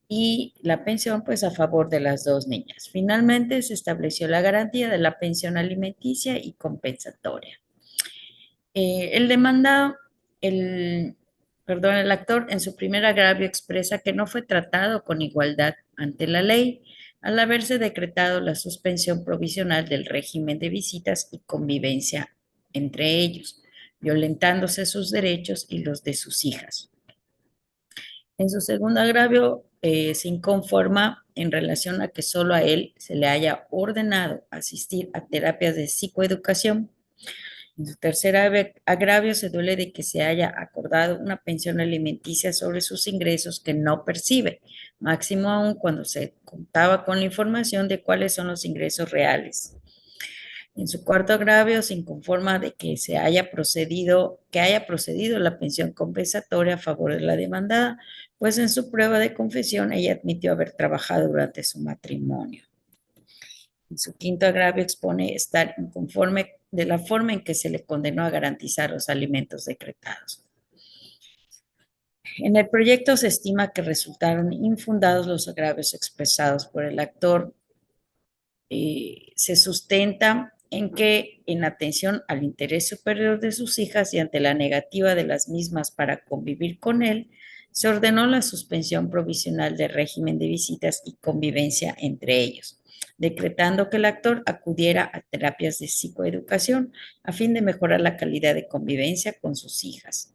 Speaker 6: y la pensión pues a favor de las 2 niñas. Finalmente se estableció la garantía de la pensión alimenticia y compensatoria. El demandado, el actor en su primer agravio expresa que no fue tratado con igualdad ante la ley al haberse decretado la suspensión provisional del régimen de visitas y convivencia entre ellos, violentándose sus derechos y los de sus hijas. En su segundo agravio se inconforma en relación a que solo a él se le haya ordenado asistir a terapias de psicoeducación. En su tercer agravio se duele de que se haya acordado una pensión alimenticia sobre sus ingresos que no percibe, máximo aún cuando se contaba con la información de cuáles son los ingresos reales. En su cuarto agravio se inconforma de que haya procedido la pensión compensatoria a favor de la demandada, pues en su prueba de confesión ella admitió haber trabajado durante su matrimonio. En su quinto agravio expone estar inconforme de la forma en que se le condenó a garantizar los alimentos decretados. En el proyecto se estima que resultaron infundados los agravios expresados por el actor. Se sustenta en que, en atención al interés superior de sus hijas y ante la negativa de las mismas para convivir con él, se ordenó la suspensión provisional del régimen de visitas y convivencia entre ellos. decretando que el actor acudiera a terapias de psicoeducación a fin de mejorar la calidad de convivencia con sus hijas.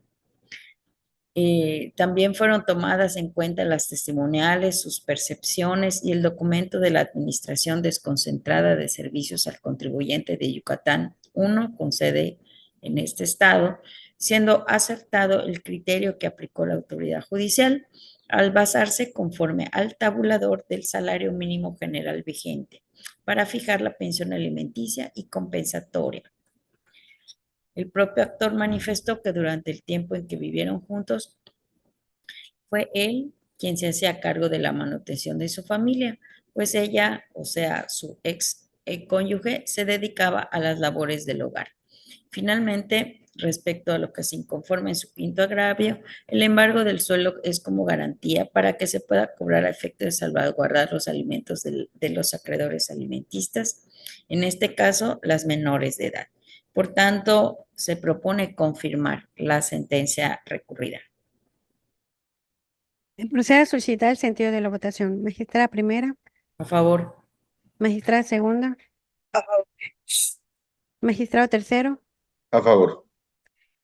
Speaker 6: También fueron tomadas en cuenta las testimoniales, sus percepciones y el documento de la Administración Desconcentrada de Servicios al Contribuyente de Yucatán 1, con sede en este estado, siendo acertado el criterio que aplicó la autoridad judicial al basarse conforme al tabulador del salario mínimo general vigente para fijar la pensión alimenticia y compensatoria. El propio actor manifestó que durante el tiempo en que vivieron juntos fue él quien se hacía cargo de la manutención de su familia, pues ella, o sea, su ex cónyuge, se dedicaba a las labores del hogar. Finalmente, respecto a lo que se inconforma en su quinto agravio, el embargo del suelo es como garantía para que se pueda cobrar a efecto de salvaguardar los alimentos de los acreedores alimentistas, en este caso, las menores de edad. Por tanto, se propone confirmar la sentencia recurrida.
Speaker 2: Procede a solicitar el sentido de la votación. Magistrada primera,
Speaker 6: A favor.
Speaker 2: magistrada segunda,
Speaker 3: A favor.
Speaker 2: magistrado tercero,
Speaker 1: A favor.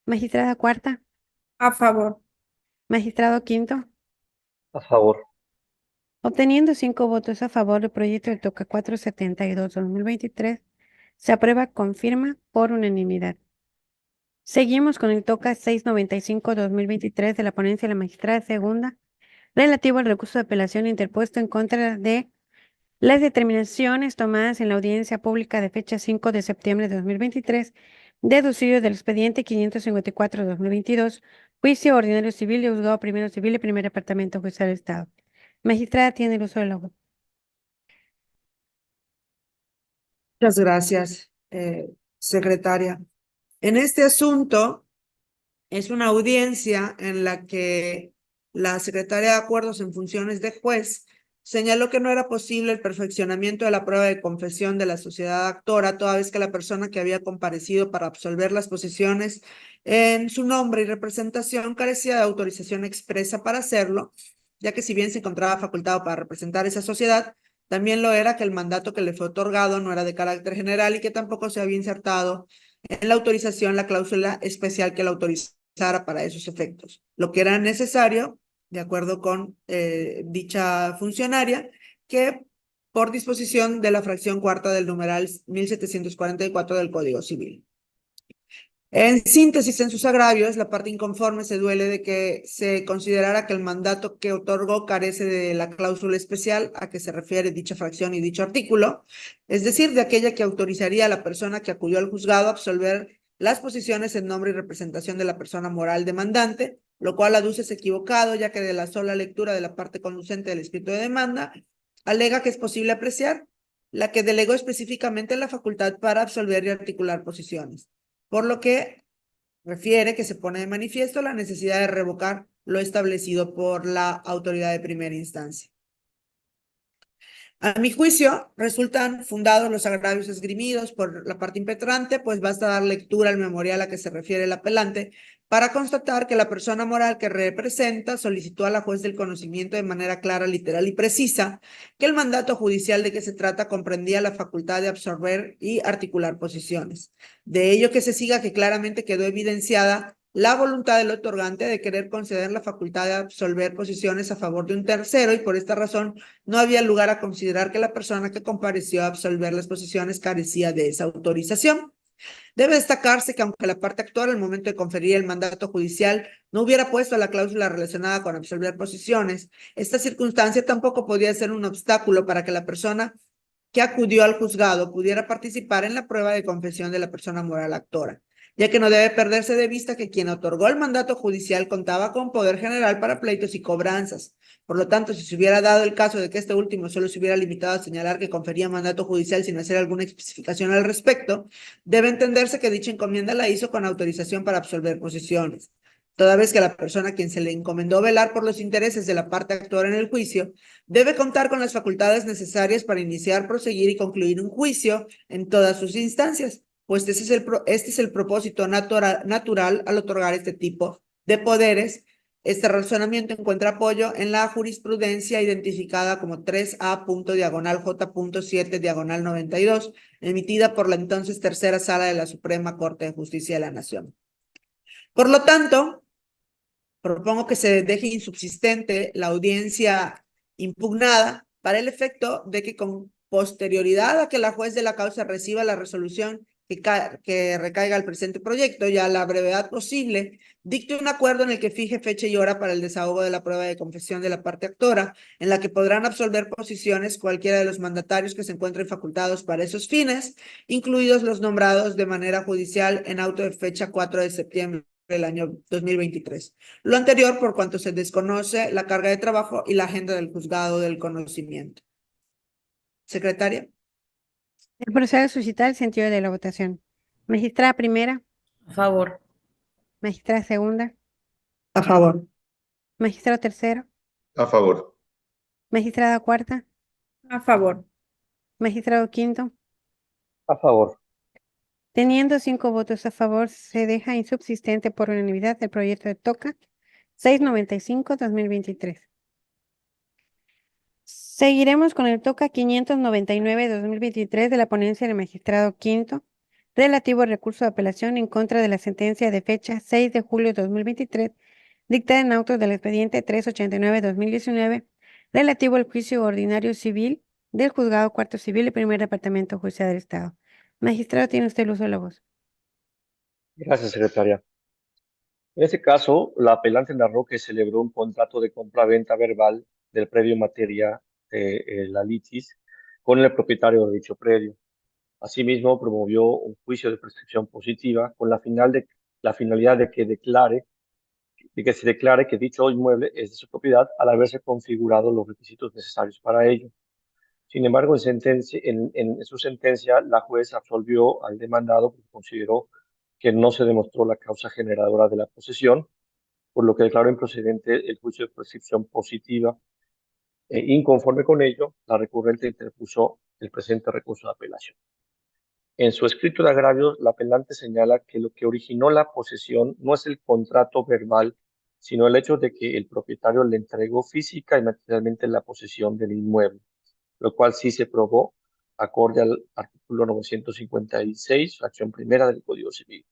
Speaker 2: magistrada cuarta,
Speaker 4: A favor.
Speaker 2: magistrado quinto.
Speaker 5: A favor.
Speaker 2: Obteniendo 5 votos a favor del proyecto del TOCA 472-2023, se aprueba con firma por unanimidad. Seguimos con el TOCA 695-2023 de la ponencia de la magistrada segunda, relativo al recurso de apelación interpuesto en contra de las determinaciones tomadas en la audiencia pública de fecha 5 de septiembre de 2023, deducido del expediente 554-2022, juicio ordinario civil de juzgado primero civil y primer departamento judicial del Estado. Magistrada tiene el uso de la voz.
Speaker 3: Muchas gracias, secretaria. En este asunto es una audiencia en la que la secretaria de Acuerdos en funciones de juez señaló que no era posible el perfeccionamiento de la prueba de confesión de la sociedad actora, toda vez que la persona que había comparecido para absolver las posiciones en su nombre y representación carecía de autorización expresa para hacerlo, ya que si bien se encontraba facultado para representar esa sociedad, también lo era que el mandato que le fue otorgado no era de carácter general y que tampoco se había insertado en la autorización la cláusula especial que la autorizara para esos efectos, lo que era necesario, de acuerdo con dicha funcionaria, que por disposición de la fracción cuarta del numeral 1744 del Código Civil. En síntesis, en sus agravios, la parte inconforme se duele de que se considerara que el mandato que otorgó carece de la cláusula especial a que se refiere dicha fracción y dicho artículo, es decir, de aquella que autorizaría a la persona que acudió al juzgado a absolver las posiciones en nombre y representación de la persona moral demandante, lo cual aduce es equivocado, ya que de la sola lectura de la parte conducente del escrito de demanda, alega que es posible apreciar la que delegó específicamente la facultad para absolver y articular posiciones, por lo que refiere que se pone de manifiesto la necesidad de revocar lo establecido por la autoridad de primera instancia. A mi juicio, resultan fundados los agravios esgrimidos por la parte impetrante, pues basta dar lectura al memorial a que se refiere el apelante para constatar que la persona moral que representa solicitó a la juez del conocimiento de manera clara, literal y precisa que el mandato judicial de que se trata comprendía la facultad de absorber y articular posiciones. De ello que se siga que claramente quedó evidenciada la voluntad del otorgante de querer conceder la facultad de absolver posiciones a favor de un tercero y por esta razón no había lugar a considerar que la persona que compareció a absolver las posiciones carecía de esa autorización. Debe destacarse que aunque la parte actual al momento de conferir el mandato judicial no hubiera puesto la cláusula relacionada con absolver posiciones, esta circunstancia tampoco podía ser un obstáculo para que la persona que acudió al juzgado pudiera participar en la prueba de confesión de la persona moral actora, ya que no debe perderse de vista que quien otorgó el mandato judicial contaba con poder general para pleitos y cobranzas. Por lo tanto, si se hubiera dado el caso de que este último solo se hubiera limitado a señalar que confería mandato judicial sin hacer alguna especificación al respecto, debe entenderse que dicha encomienda la hizo con autorización para absolver posiciones, toda vez que la persona a quien se le encomendó velar por los intereses de la parte actora en el juicio debe contar con las facultades necesarias para iniciar, proseguir y concluir un juicio en todas sus instancias, pues este es el propósito natural al otorgar este tipo de poderes Este razonamiento encuentra apoyo en la jurisprudencia identificada como 3A.J.7/92, emitida por la entonces Tercera Sala de la Suprema Corte de Justicia de la Nación. Por lo tanto, propongo que se deje insubsistente la audiencia impugnada para el efecto de que con posterioridad a que la juez de la causa reciba la resolución que recaiga el presente proyecto y a la brevedad posible, dicte un acuerdo en el que fije fecha y hora para el desahogo de la prueba de confesión de la parte actora, en la que podrán absolver posiciones cualquiera de los mandatarios que se encuentren facultados para esos fines, incluidos los nombrados de manera judicial en auto de fecha 4 de septiembre del año 2023. Lo anterior por cuanto se desconoce la carga de trabajo y la agenda del juzgado del conocimiento. Secretaria.
Speaker 2: El proceso a suscitar el sentido de la votación. Magistrada primera,
Speaker 6: A favor.
Speaker 2: magistrada segunda,
Speaker 3: A favor.
Speaker 2: magistrado tercero,
Speaker 1: A favor.
Speaker 2: magistrada cuarta,
Speaker 4: A favor.
Speaker 2: magistrado quinto.
Speaker 5: A favor.
Speaker 2: Teniendo 5 votos a favor, se deja insubsistente por unanimidad el proyecto de TOCA 695-2023. Seguiremos con el TOCA 599-2023 de la ponencia del magistrado quinto, relativo al recurso de apelación en contra de la sentencia de fecha 6 de julio de 2023, dictada en autos del expediente 389-2019, relativo al juicio ordinario civil del Juzgado Cuarto Civil y Primer Departamento Judicial del Estado. Magistrado, tiene usted el uso de la voz.
Speaker 5: Gracias, secretaria. En este caso, la apelante narró que celebró un contrato de compra-venta verbal del predio materia de la litis con el propietario de dicho predio. Asimismo, promovió un juicio de prescripción positiva con la finalidad de que se declare que dicho inmueble es de su propiedad al haberse configurado los requisitos necesarios para ello. Sin embargo, en su sentencia, la juez absolvió al demandado porque consideró que no se demostró la causa generadora de la posesión, por lo que declaró improcedente el juicio de prescripción positiva. Inconforme con ello, la recurrente interpuso el presente recurso de apelación. En su escrito de agravios, la apelante señala que lo que originó la posesión no es el contrato verbal, sino el hecho de que el propietario le entregó física y materialmente la posesión del inmueble, lo cual sí se probó acorde al artículo 956, fracción primera del Código Civil.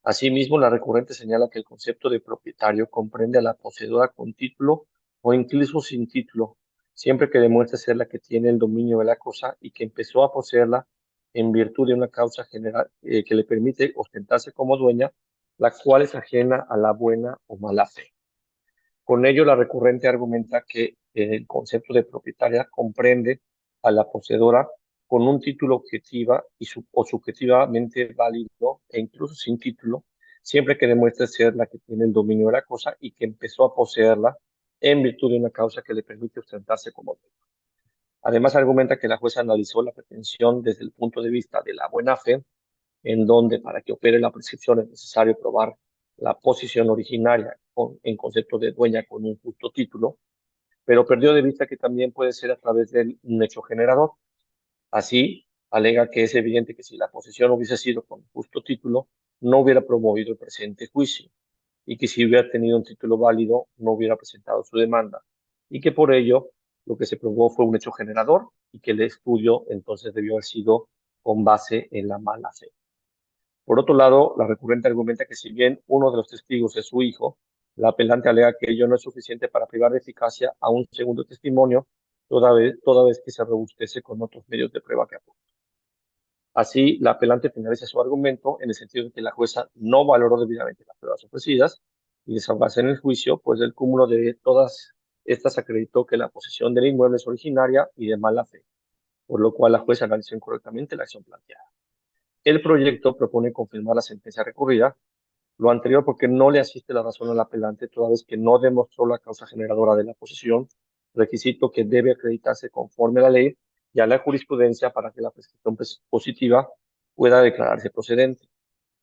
Speaker 5: Asimismo, la recurrente señala que el concepto de propietario comprende a la poseedora con título o incluso sin título, siempre que demuestre ser la que tiene el dominio de la cosa y que empezó a poseerla en virtud de una causa general que le permite ostentarse como dueña, la cual es ajena a la buena o mala fe. Con ello, la recurrente argumenta que el concepto de propietaria comprende a la poseedora con un título objetiva o subjetivamente válido e incluso sin título, siempre que demuestre ser la que tiene el dominio de la cosa y que empezó a poseerla en virtud de una causa que le permite ostentarse como dueño. Además, argumenta que la jueza analizó la pretensión desde el punto de vista de la buena fe, en donde para que opere la prescripción es necesario probar la posición originaria en concepto de dueña con un justo título, pero perdió de vista que también puede ser a través de un hecho generador. Así, alega que es evidente que si la posesión hubiese sido con justo título, no hubiera promovido el presente juicio, y que si hubiera tenido un título válido, no hubiera presentado su demanda, y que por ello lo que se probó fue un hecho generador y que el estudio entonces debió haber sido con base en la mala fe. Por otro lado, la recurrente argumenta que si bien uno de los testigos es su hijo, la apelante alega que ello no es suficiente para privar de eficacia a un segundo testimonio, toda vez que se robustece con otros medios de prueba que aporta. Así, la apelante finaliza su argumento en el sentido de que la jueza no valoró debidamente las pruebas ofrecidas y desahogarse en el juicio, pues del cúmulo de todas estas acreditó que la posesión del inmueble es originaria y de mala fe, por lo cual la jueza analizó incorrectamente la acción planteada. El proyecto propone confirmar la sentencia recurrida, lo anterior porque no le asiste la razón al apelante toda vez que no demostró la causa generadora de la posesión, requisito que debe acreditarse conforme a la ley y a la jurisprudencia para que la prescripción positiva pueda declararse procedente.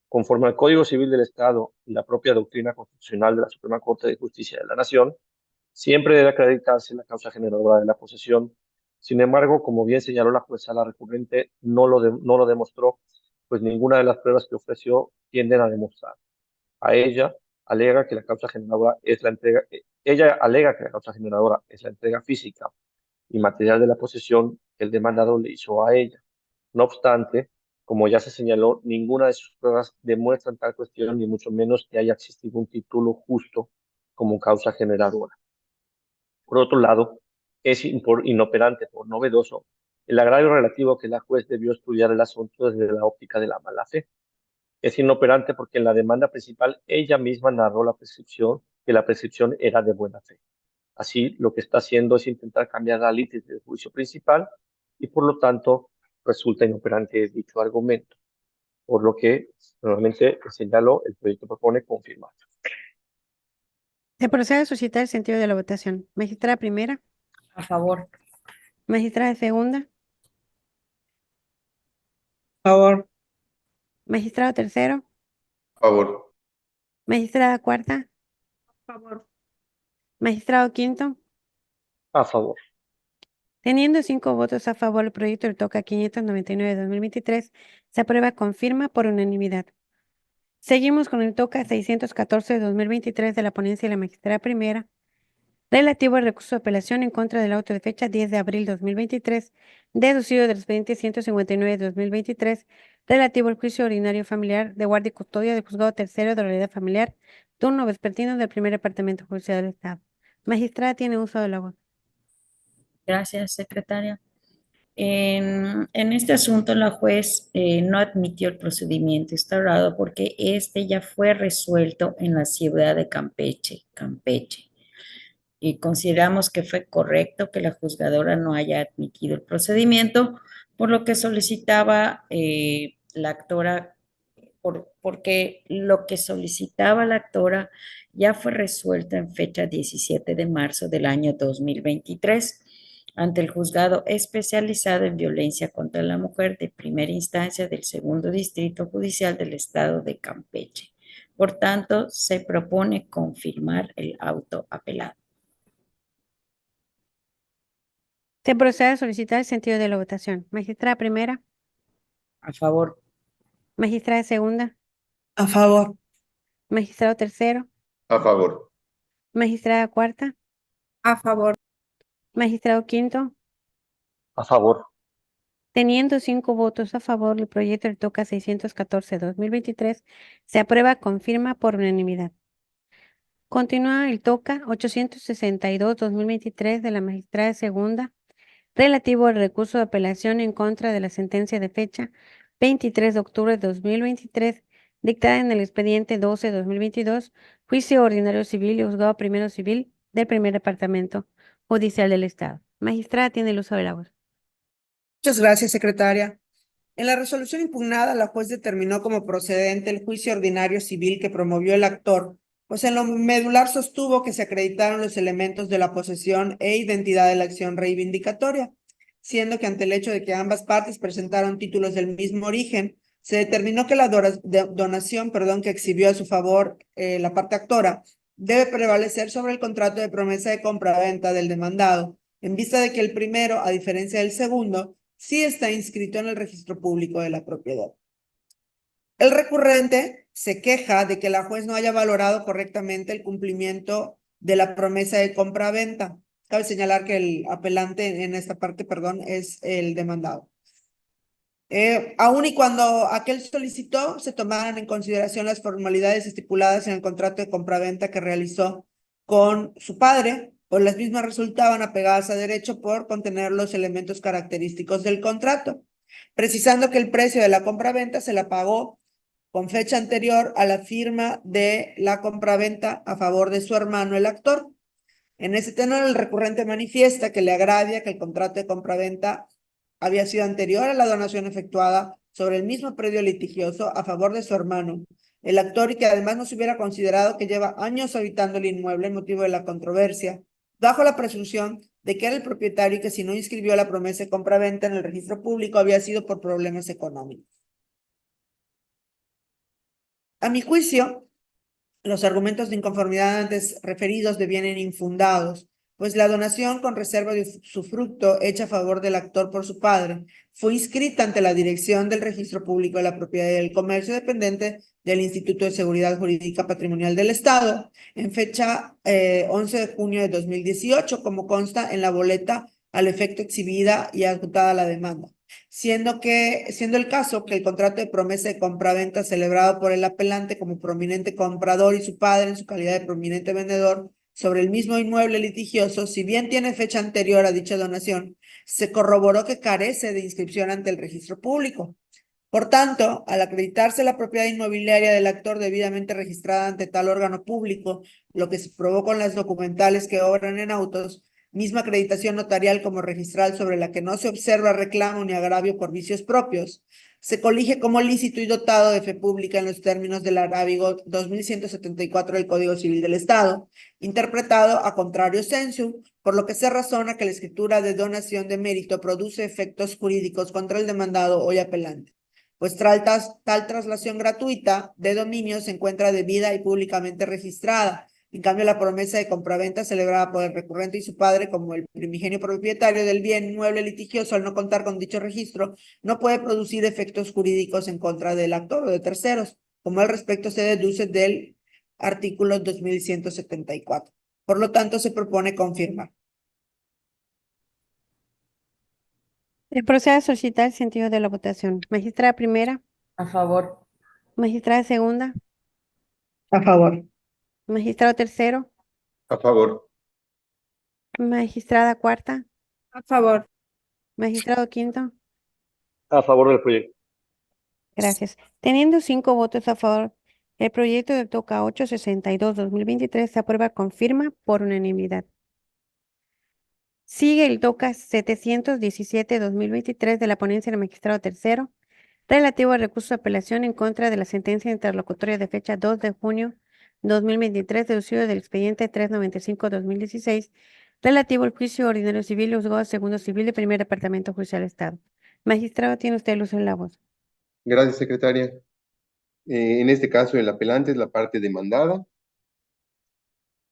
Speaker 5: Conforme al Código Civil del Estado y la propia doctrina constitucional de la Suprema Corte de Justicia de la Nación, siempre debe acreditarse la causa generadora de la posesión. Sin embargo, como bien señaló la jueza, la recurrente no lo demostró, pues ninguna de las pruebas que ofreció tienden a demostrar. A ella alega que la causa generadora es la entrega, ella alega que la causa generadora es la entrega física y material de la posesión que el demandado le hizo a ella. No obstante, como ya se señaló, ninguna de sus pruebas demuestran tal cuestión, ni mucho menos que haya existido un título justo como causa generadora. Por otro lado, es inoperante por novedoso el agravio relativo que la juez debió estudiar el asunto desde la óptica de la mala fe. Es inoperante porque en la demanda principal ella misma narró que la prescripción era de buena fe. Así, lo que está haciendo es intentar cambiar la litis del juicio principal y, por lo tanto, resulta inoperante dicho argumento. Por lo que, nuevamente, señalo, el proyecto propone confirmar.
Speaker 2: Se procede a suscitar el sentido de la votación. Magistrada primera,
Speaker 6: A favor.
Speaker 2: magistrada segunda,
Speaker 3: Favor.
Speaker 2: magistrado tercero,
Speaker 1: A favor.
Speaker 2: magistrada cuarta,
Speaker 3: Favor.
Speaker 2: magistrado quinto.
Speaker 5: A favor.
Speaker 2: Teniendo 5 votos a favor, el proyecto del TOCA 599 de 2023 se aprueba con firma por unanimidad. Seguimos con el TOCA 614 de 2023 de la ponencia de la magistrada primera, relativo al recurso de apelación en contra del auto de fecha 10 de abril 2023, deducido del expediente 159 de 2023, relativo al juicio ordinario familiar de guardia y custodia del juzgado tercero de la unidad familiar, turno vespertino del primer departamento judicial del Estado. Magistrada tiene uso de la voz.
Speaker 6: Gracias, secretaria. En este asunto, la juez no admitió el procedimiento instaurado porque este ya fue resuelto en la ciudad de Campeche. Y consideramos que fue correcto que la juzgadora no haya admitido el procedimiento, por lo que solicitaba la actora, porque lo que solicitaba la actora ya fue resuelto en fecha 17 de marzo del año 2023 ante el juzgado especializado en violencia contra la mujer de primera instancia del segundo distrito judicial del estado de Campeche. Por tanto, se propone confirmar el auto apelado.
Speaker 2: Se procede a solicitar el sentido de la votación. Magistrada primera,
Speaker 6: A favor.
Speaker 2: magistrada segunda,
Speaker 3: A favor.
Speaker 2: magistrado tercero,
Speaker 1: A favor.
Speaker 2: magistrada cuarta,
Speaker 4: A favor.
Speaker 2: magistrado quinto.
Speaker 5: A favor.
Speaker 2: Teniendo 5 votos a favor, el proyecto del TOCA 614-2023 se aprueba con firma por unanimidad. Continúa el TOCA 862-2023 de la magistrada segunda, relativo al recurso de apelación en contra de la sentencia de fecha 23 de octubre de 2023, dictada en el expediente 12-2022, juicio ordinario civil y juzgado primero civil del primer departamento judicial del Estado. Magistrada tiene el uso de la voz.
Speaker 3: Muchas gracias, secretaria. En la resolución impugnada, la juez determinó como procedente el juicio ordinario civil que promovió el actor, pues en lo medular sostuvo que se acreditaron los elementos de la posesión e identidad de la acción reivindicatoria, siendo que ante el hecho de que ambas partes presentaron títulos del mismo origen, se determinó que la donación que exhibió a su favor la parte actora debe prevalecer sobre el contrato de promesa de compra-venta del demandado, en vista de que el primero, a diferencia del segundo, sí está inscrito en el registro público de la propiedad. El recurrente se queja de que la juez no haya valorado correctamente el cumplimiento de la promesa de compra-venta. Cabe señalar que el apelante en esta parte, es el demandado. Aun y cuando aquel solicitó, se tomaran en consideración las formalidades estipuladas en el contrato de compraventa que realizó con su padre, pues las mismas resultaban apegadas a derecho por contener los elementos característicos del contrato, precisando que el precio de la compraventa se la pagó con fecha anterior a la firma de la compraventa a favor de su hermano, el actor. En ese tenor, el recurrente manifiesta que le agravia que el contrato de compraventa había sido anterior a la donación efectuada sobre el mismo predio litigioso a favor de su hermano, el actor, y que además no se hubiera considerado que lleva años habitando el inmueble en motivo de la controversia, bajo la presunción de que era el propietario y que si no inscribió la promesa de compraventa en el registro público había sido por problemas económicos. A mi juicio, los argumentos de inconformidad antes referidos devienen infundados, pues la donación con reserva de usufructo hecha a favor del actor por su padre fue inscrita ante la Dirección del Registro Público de la Propiedad y del Comercio dependiente del Instituto de Seguridad Jurídica Patrimonial del Estado en fecha 11 de junio de 2018, como consta en la boleta al efecto exhibida y adjuntada a la demanda. Siendo el caso que el contrato de promesa de compraventa celebrado por el apelante como prominente comprador y su padre en su calidad de prominente vendedor sobre el mismo inmueble litigioso, si bien tiene fecha anterior a dicha donación, se corroboró que carece de inscripción ante el registro público. Por tanto, al acreditarse la propiedad inmobiliaria del actor debidamente registrada ante tal órgano público, lo que se probó con las documentales que obran en autos, misma acreditación notarial como registral sobre la que no se observa reclamo ni agravio por vicios propios, se colige como lícito y dotado de fe pública en los términos del arábigo 2174 del Código Civil del Estado, interpretado a contrario sensu, por lo que se razona que la escritura de donación de mérito produce efectos jurídicos contra el demandado o apelante, pues tal traslación gratuita de dominio se encuentra debida y públicamente registrada. En cambio, la promesa de compraventa celebrada por el recurrente y su padre como el primigenio propietario del bien inmueble litigioso al no contar con dicho registro, no puede producir efectos jurídicos en contra del actor o de terceros, como al respecto se deduce del artículo 2174. Por lo tanto, se propone confirmar.
Speaker 2: Se procede a solicitar el sentido de la votación. Magistrada primera,
Speaker 6: A favor.
Speaker 2: magistrada segunda,
Speaker 3: A favor.
Speaker 2: magistrado tercero,
Speaker 1: A favor.
Speaker 2: magistrada cuarta,
Speaker 4: A favor.
Speaker 2: magistrado quinto.
Speaker 5: A favor del proyecto.
Speaker 2: Gracias. Teniendo 5 votos a favor, el proyecto de TOCA 862-2023 se aprueba con firma por unanimidad. Sigue el TOCA 717-2023 de la ponencia del magistrado tercero, relativo al recurso de apelación en contra de la sentencia interlocutoria de fecha 2 de junio 2023, deducido del expediente 395-2016, relativo al juicio ordinario civil y juzgado segundo civil del primer departamento judicial del Estado. Magistrado, tiene usted el uso de la voz.
Speaker 1: Gracias, secretaria. En este caso, el apelante es la parte demandada.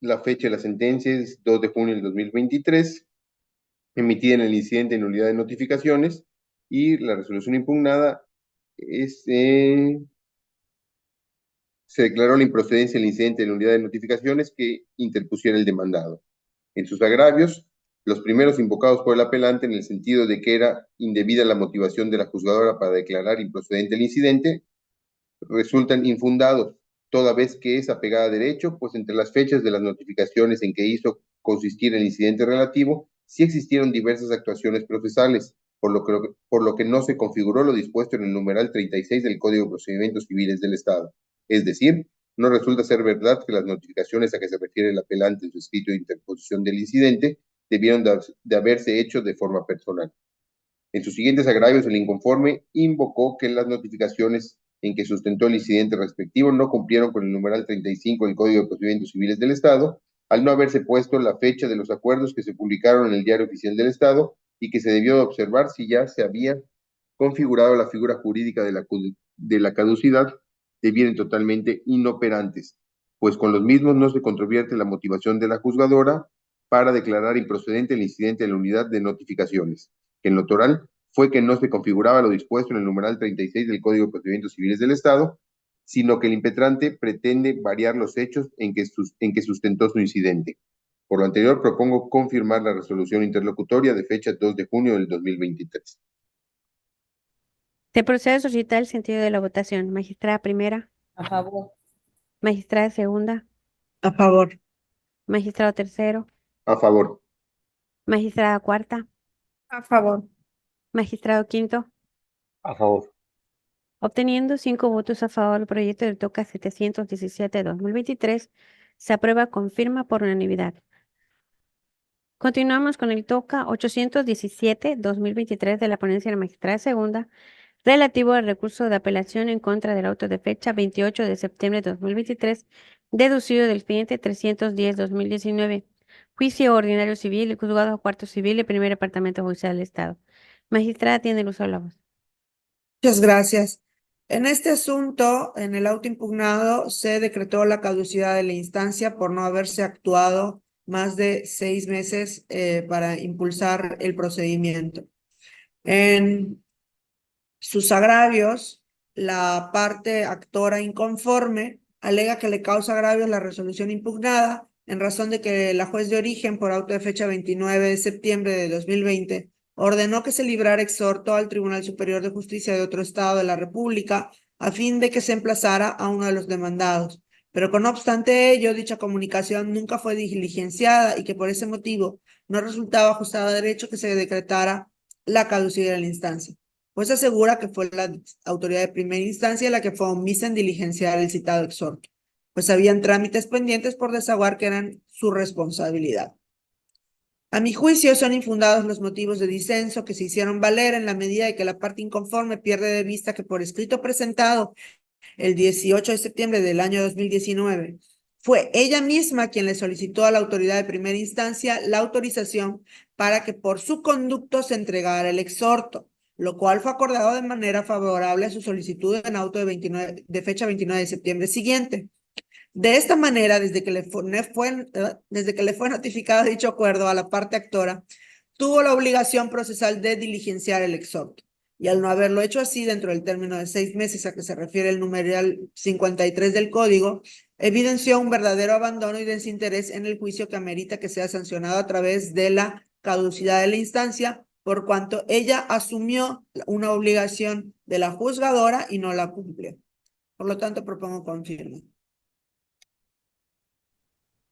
Speaker 1: La fecha de la sentencia es 2 de junio del 2023, emitida en el incidente en nulidad de notificaciones, y la resolución impugnada es, se declaró la improcedencia del incidente de nulidad de notificaciones que interpusiera el demandado. En sus agravios, los primeros invocados por el apelante en el sentido de que era indebida la motivación de la juzgadora para declarar improcedente el incidente, resultan infundados, toda vez que es apegada a derecho, pues entre las fechas de las notificaciones en que hizo consistir el incidente relativo, sí existieron diversas actuaciones procesales, por lo que no se configuró lo dispuesto en el numeral 36 del Código de Procedimientos Civiles del Estado. Es decir, no resulta ser verdad que las notificaciones a que se refiere el apelante en su escrito de interposición del incidente debieron de haberse hecho de forma personal. En sus siguientes agravios, el inconforme invocó que las notificaciones en que sustentó el incidente respectivo no cumplieron con el numeral 35 del Código de Procedimientos Civiles del Estado, al no haberse puesto la fecha de los acuerdos que se publicaron en el Diario Oficial del Estado y que se debió de observar si ya se había configurado la figura jurídica de la caducidad, devienen totalmente inoperantes, pues con los mismos no se controvierte la motivación de la juzgadora para declarar improcedente el incidente de la unidad de notificaciones, que en lo total fue que no se configuraba lo dispuesto en el numeral 36 del Código de Procedimientos Civiles del Estado, sino que el impetrante pretende variar los hechos en que sustentó su incidente. Por lo anterior, propongo confirmar la resolución interlocutoria de fecha 2 de junio del 2023.
Speaker 2: Se procede a solicitar el sentido de la votación. Magistrada primera,
Speaker 6: A favor.
Speaker 2: magistrada segunda,
Speaker 3: A favor.
Speaker 2: magistrado tercero,
Speaker 1: A favor.
Speaker 2: magistrada cuarta,
Speaker 4: A favor.
Speaker 2: magistrado quinto.
Speaker 5: A favor.
Speaker 2: Obteniendo 5 votos a favor, el proyecto del TOCA 717-2023 se aprueba con firma por unanimidad. Continuamos con el TOCA 817-2023 de la ponencia de la magistrada segunda, relativo al recurso de apelación en contra del auto de fecha 28 de septiembre de 2023, deducido del expediente 310-2019, juicio ordinario civil y juzgado cuarto civil del primer departamento judicial del Estado. Magistrada, tiene el uso de la voz.
Speaker 3: Muchas gracias. En este asunto, en el auto impugnado, se decretó la caducidad de la instancia por no haberse actuado más de 6 meses para impulsar el procedimiento. En sus agravios, la parte actora inconforme alega que le causa agravios la resolución impugnada en razón de que la juez de origen, por auto de fecha 29 de septiembre de 2020, ordenó que se librara exhorto al Tribunal Superior de Justicia de otro estado de la República a fin de que se emplazara a uno de los demandados. Pero no obstante ello, dicha comunicación nunca fue diligenciada y que por ese motivo no resultaba ajustado a derecho que se decretara la caducidad de la instancia. Pues asegura que fue la autoridad de primera instancia la que fue omisa en diligenciar el citado exhorto, pues habían trámites pendientes por desahogar que eran su responsabilidad. A mi juicio, son infundados los motivos de disenso que se hicieron valer en la medida de que la parte inconforme pierde de vista que por escrito presentado el 18 de septiembre del año 2019, fue ella misma quien le solicitó a la autoridad de primera instancia la autorización para que por su conducto se entregara el exhorto, lo cual fue acordado de manera favorable a su solicitud en auto de fecha 29 de septiembre siguiente. De esta manera, desde que le fue notificado dicho acuerdo a la parte actora, tuvo la obligación procesal de diligenciar el exhorto. Y al no haberlo hecho así dentro del término de 6 meses a que se refiere el numeral 53 del Código, evidenció un verdadero abandono y desinterés en el juicio que amerita que sea sancionado a través de la caducidad de la instancia, por cuanto ella asumió una obligación de la juzgadora y no la cumplió. Por lo tanto, propongo confirme.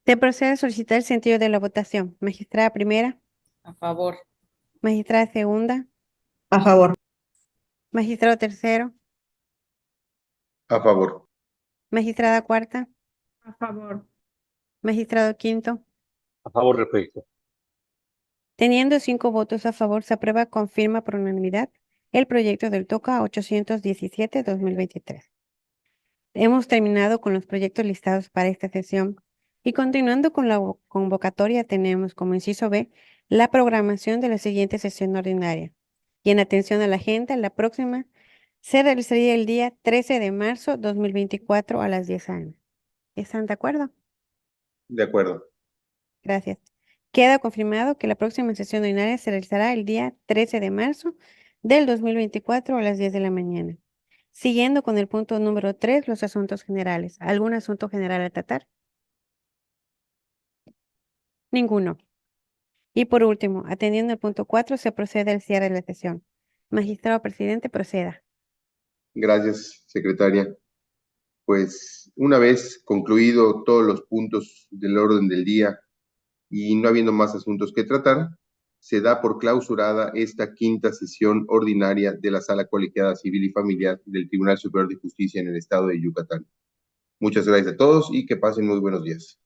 Speaker 2: Se procede a solicitar el sentido de la votación. Magistrada primera,
Speaker 6: A favor.
Speaker 2: magistrada segunda,
Speaker 3: A favor.
Speaker 2: magistrado tercero,
Speaker 1: A favor.
Speaker 2: magistrada cuarta,
Speaker 4: A favor.
Speaker 2: magistrado quinto.
Speaker 5: A favor del proyecto.
Speaker 2: Teniendo 5 votos a favor, se aprueba con firma por unanimidad el proyecto del TOCA 817-2023. Hemos terminado con los proyectos listados para esta sesión y continuando con la convocatoria tenemos como inciso B la programación de la siguiente sesión ordinaria. Y en atención a la agenda, la próxima se realizaría el día 13 de marzo 2024 a las 10 a.m. ¿Están de acuerdo?
Speaker 1: De acuerdo.
Speaker 2: Gracias. Queda confirmado que la próxima sesión ordinaria se realizará el día 13 de marzo del 2024 a las 10 de la mañana. Siguiendo con el punto número 3, los asuntos generales. ¿Algún asunto general a tratar? Ninguno. Y por último, atendiendo el punto 4, se procede al cierre de la sesión. Magistrado presidente, proceda.
Speaker 1: Gracias, secretaria. Pues una vez concluido todos los puntos del orden del día y no habiendo más asuntos que tratar, se da por clausurada esta quinta sesión ordinaria de la Sala Colegiada Civil y Familiar del Tribunal Superior de Justicia en el Estado de Yucatán. Muchas gracias a todos y que pasen muy buenos días.